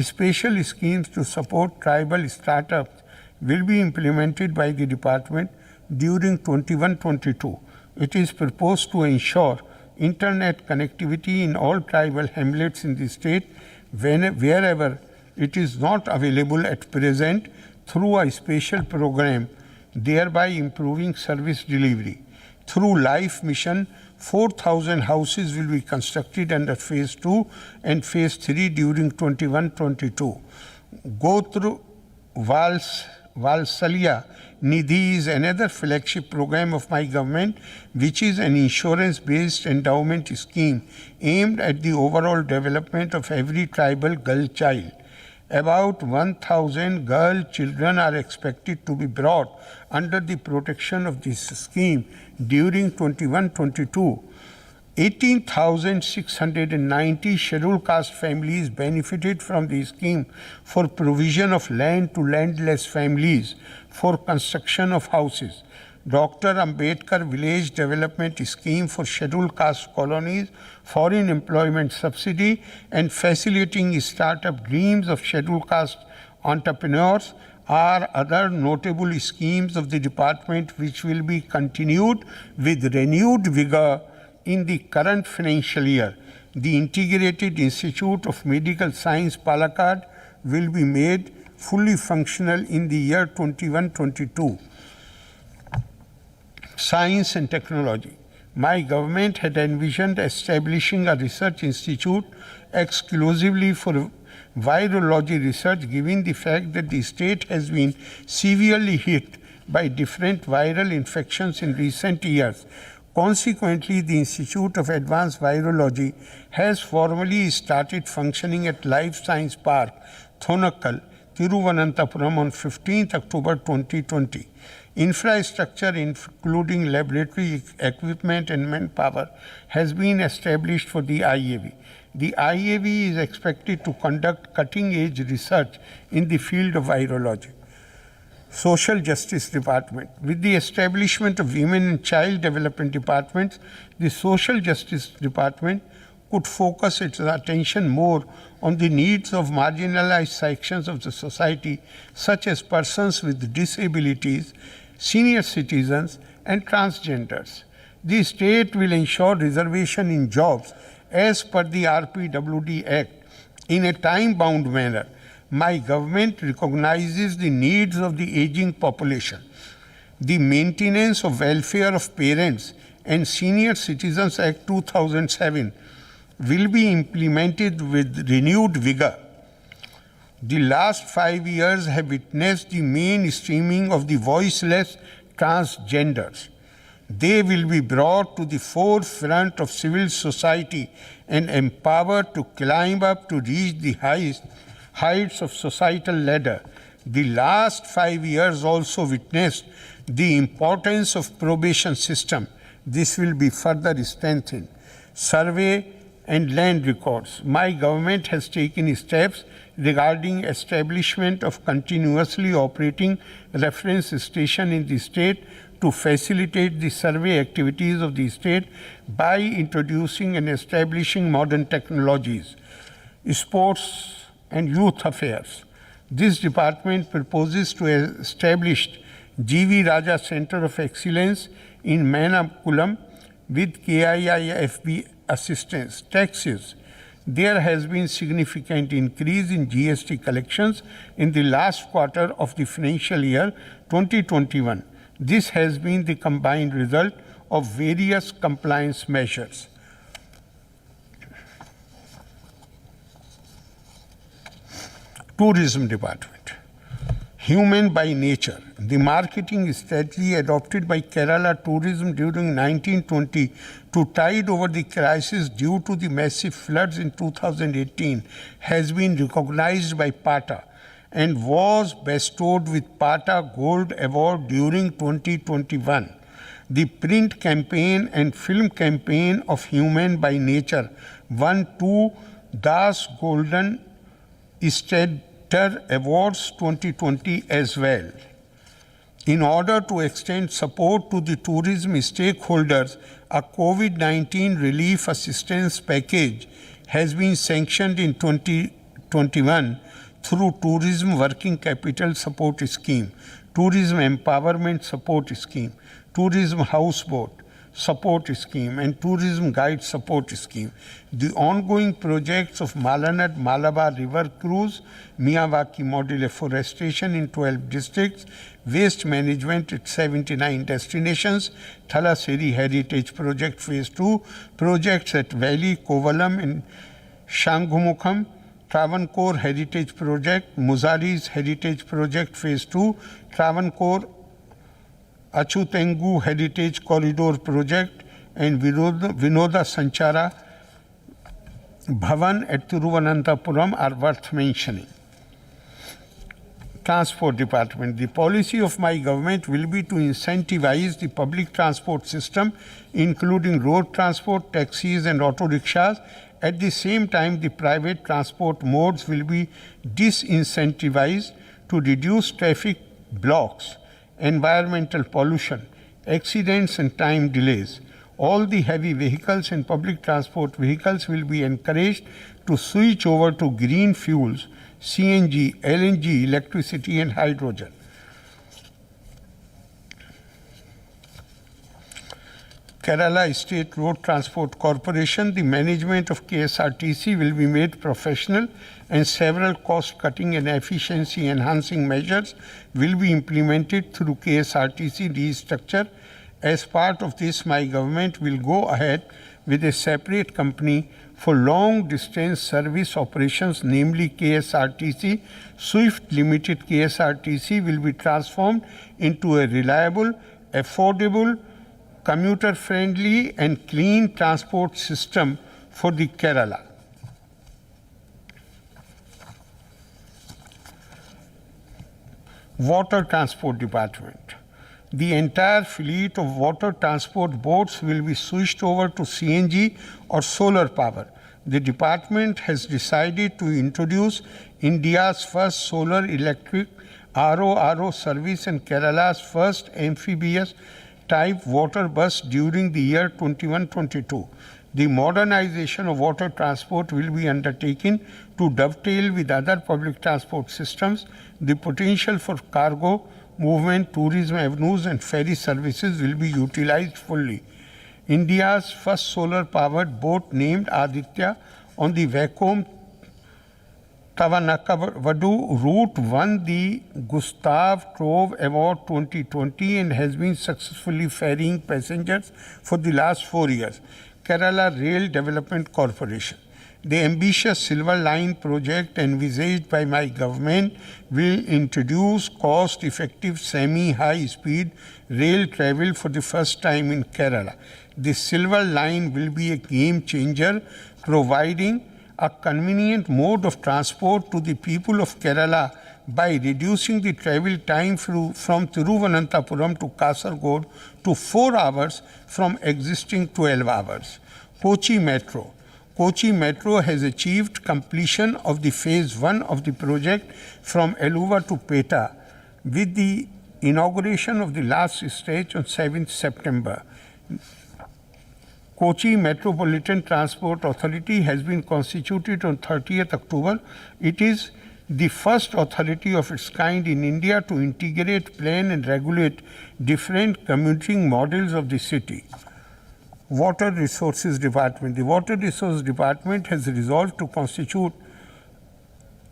Speaker 1: Special schemes to support tribal startups will be implemented by the department during 21-22. It is proposed to ensure internet connectivity in all tribal hamlets in the state wherever it is not available at present through a special program, thereby improving service delivery. Through Life Mission, 4,000 houses will be constructed under Phase 2 and Phase 3 during 21-22. Gotra Valsalya Nidhi is another flagship program of my government, which is an insurance-based endowment scheme aimed at the overall development of every tribal girl child. About 1,000 girl children are expected to be brought under the protection of this scheme during 21-22. 18,690 scheduled caste families benefited from the scheme for provision of land to landless families for construction of houses. Dr. Ambedkar Village Development Scheme for Scheduled Caste Colonies, Foreign Employment Subsidy, and facilitating startup dreams of scheduled caste entrepreneurs are other notable schemes of the department which will be continued with renewed vigor in the current financial year. The Integrated Institute of Medical Science Palakkad will be made fully functional in the year 21-22. Science and technology. My government had envisioned establishing a research institute exclusively for virology research, given the fact that the state has been severely hit by different viral infections in recent years. Consequently, the Institute of Advanced Virology has formally started functioning at Life Science Park, Thonakkal, Thiruvananthapuram on 15th October 2020. Infrastructure, including laboratory equipment and manpower, has been established for the IAV. The IAV is expected to conduct cutting-edge research in the field of virology. Social Justice Department. With the establishment of Women and Child Development Departments, the Social Justice Department could focus its attention more on the needs of marginalized sections of the society, such as persons with disabilities, senior citizens, and transgenders. The state will ensure reservation in jobs as per the RPWD Act in a time-bound manner. My government recognizes the needs of the aging population. The Maintenance of Welfare of Parents and Senior Citizens Act 2007 will be implemented with renewed vigor. The last 5 years have witnessed the mainstreaming of the voiceless transgenders. They will be brought to the forefront of civil society and empowered to climb up to reach the heights of societal ladder. The last 5 years also witnessed the importance of probation system. This will be further strengthened. Survey and land records. My government has taken steps regarding establishment of continuously operating reference station in the state to facilitate the survey activities of the state by introducing and establishing modern technologies. Sports and Youth Affairs. This department proposes to establish G.V. Raja Center of Excellence in Manakulam with KIIFB assistance. Taxes. There has been significant increase in GST collections in the last quarter of the financial year 2021. This has been the combined result of various compliance measures. Tourism Department. Human by nature. The marketing strategy adopted by Kerala Tourism during 1920 to tide over the crisis due to the massive floods in 2018 has been recognized by PATA and was bestowed with PATA Gold Award during 2021. The print campaign and film campaign of Human by Nature won 2 Das Golden Stater Awards 2020 as well. In order to extend support to the tourism stakeholders, a COVID-19 relief assistance package has been sanctioned in 2021 through Tourism Working Capital Support Scheme, Tourism Empowerment Support Scheme, Tourism Houseboat Support Scheme, and Tourism Guide Support Scheme. The ongoing projects of Malanad Malabar River Cruise, Miyawaki Model Afforestation in 12 districts, Waste Management at 79 destinations, Thalassery Heritage Project Phase 2, projects at Valley, Kovalam and Shangumukham, Travancore Heritage Project, Muzaris Heritage Project Phase 2, Travancore Achutengu Heritage Corridor Project, and Vinoda Sanchara Bhavan at Thiruvananthapuram are worth mentioning. Transport Department. The policy of my government will be to incentivize the public transport system, including road transport, taxis and auto rickshaws. At the same time, the private transport modes will be disincentivized to reduce traffic blocks, environmental pollution, accidents and time delays. All the heavy vehicles and public transport vehicles will be encouraged to switch over to green fuels, CNG, LNG, electricity and hydrogen. Kerala State Road Transport Corporation, the management of KSRTC will be made professional and several cost-cutting and efficiency-enhancing measures will be implemented through KSRTC restructure. As part of this, my government will go ahead with a separate company for long-distance service operations, namely KSRTC. Swift Limited KSRTC will be transformed into a reliable, affordable, commuter-friendly and clean transport system for the Kerala. Water Transport Department. The entire fleet of water transport boats will be switched over to CNG or solar power. The department has decided to introduce India's first solar electric RO service and Kerala's first amphibious type water bus during the year 21-22. The modernization of water transport will be undertaken to dovetail with other public transport systems. The potential for cargo movement, tourism avenues and ferry services will be utilized fully. India's first solar-powered boat named Aditya on the Vacuum Tavanakavadu route won the Gustav Trove Award 2020 and has been successfully ferrying passengers for the last 4 years. Kerala Rail Development Corporation. The ambitious Silver Line project envisaged by my government will introduce cost-effective semi-high-speed rail travel for the first time in Kerala. The Silver Line will be a game changer, providing a convenient mode of transport to the people of Kerala by reducing the travel time from Thiruvananthapuram to Kasaragod to 4 hours from existing 12 hours. Kochi Metro. Kochi Metro has achieved completion of the phase 1 of the project from Eluva to Peta with the inauguration of the last stage on 7th September. Kochi Metropolitan Transport Authority has been constituted on 30th October. It is the first authority of its kind in India to integrate, plan and regulate different commuting models of the city. Water Resources Department. The Water Resources Department has resolved to constitute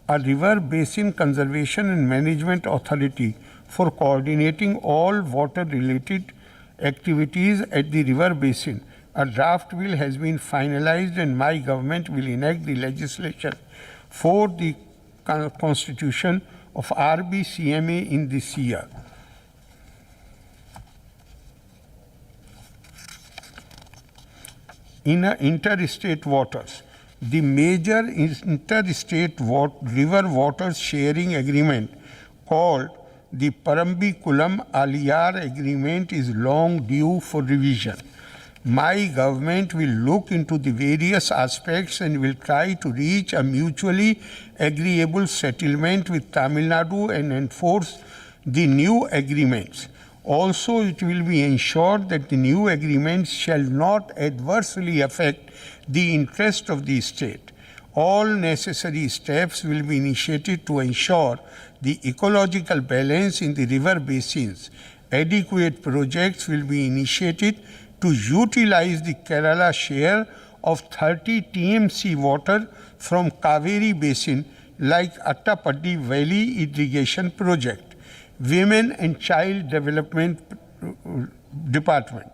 Speaker 1: a River Basin Conservation and Management Authority for coordinating all water-related activities at the river basin. A draft bill has been finalized and my government will enact the legislation for the constitution of RBCMA in this year. In interstate waters, the major interstate river waters sharing agreement called the Parambiculam-Aliyar agreement is long due for revision. My government will look into the various aspects and will try to reach a mutually agreeable settlement with Tamil Nadu and enforce the new agreements. Also, it will be ensured that the new agreements shall not adversely affect the interest of the state. All necessary steps will be initiated to ensure the ecological balance in the river basins. Adequate projects will be initiated to utilize the Kerala share of 30 TMC water from Kaveri Basin like Attappady Valley Irrigation Project. Women and Child Development Department.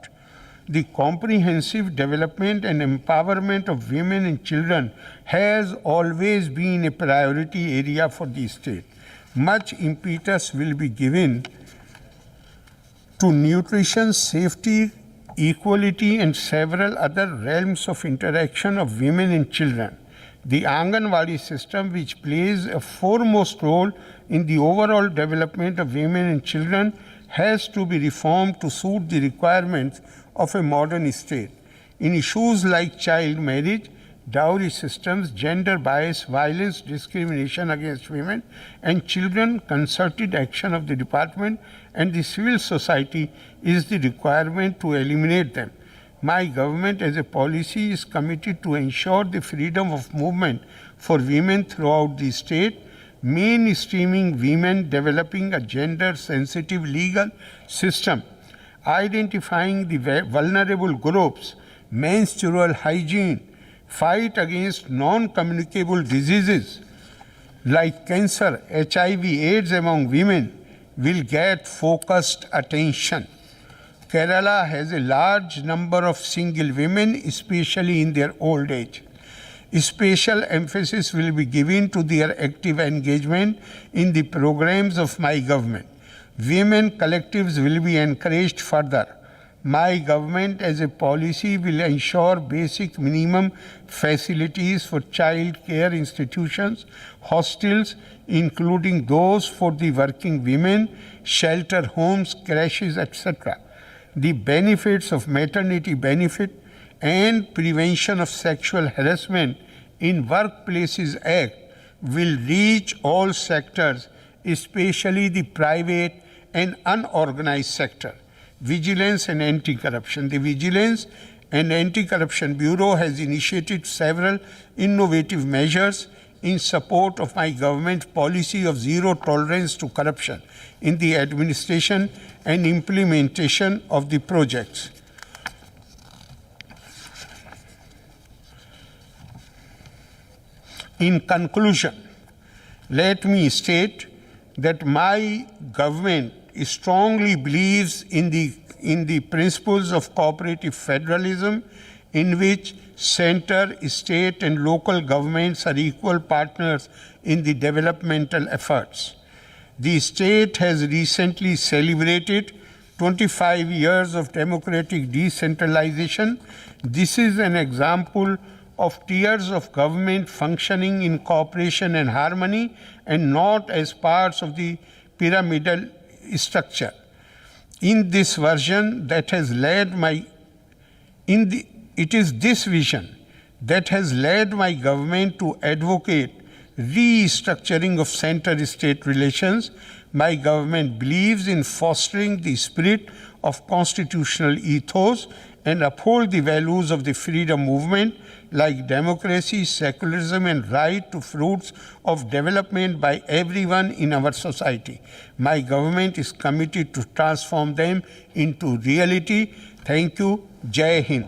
Speaker 1: The comprehensive development and empowerment of women and children has always been a priority area for the state. Much impetus will be given to nutrition, safety, equality and several other realms of interaction of women and children. The Anganwadi system, which plays a foremost role in the overall development of women and children, has to be reformed to suit the requirements of a modern state. In issues like child marriage, dowry systems, gender bias, violence, discrimination against women and children, concerted action of the department and the civil society is the requirement to eliminate them. My government as a policy is committed to ensure the freedom of movement for women throughout the state, mainstreaming women, developing a gender-sensitive legal system, identifying the vulnerable groups, menstrual hygiene, fight against non-communicable diseases like cancer, HIV, AIDS among women will get focused attention. Kerala has a large number of single women, especially in their old age. Special emphasis will be given to their active engagement in the programs of my government. Women collectives will be encouraged further. My government as a policy will ensure basic minimum facilities for child care institutions, hostels, including those for the working women, shelter homes, creches, etc. The benefits of maternity benefit and Prevention of Sexual Harassment in Workplaces Act will reach all sectors, especially the private and unorganized sector. Vigilance and Anti-Corruption. The Vigilance and Anti-Corruption Bureau has initiated several innovative measures in support of my government's policy of zero tolerance to corruption in the administration and implementation of the projects. In conclusion, let me state that my government strongly believes in the principles of cooperative federalism, in which center, state, and local governments are equal partners in the developmental efforts. The state has recently celebrated 25 years of democratic decentralization. This is an example of tiers of government functioning in cooperation and harmony and not as parts of the pyramidal structure. In this version that has led my it is this vision that has led my government to advocate restructuring of center-state relations. My government believes in fostering the spirit of constitutional ethos and uphold the values of the freedom movement like democracy, secularism, and right to fruits of development by everyone in our society. My government is committed to transform them into reality. Thank you. Jai Hind.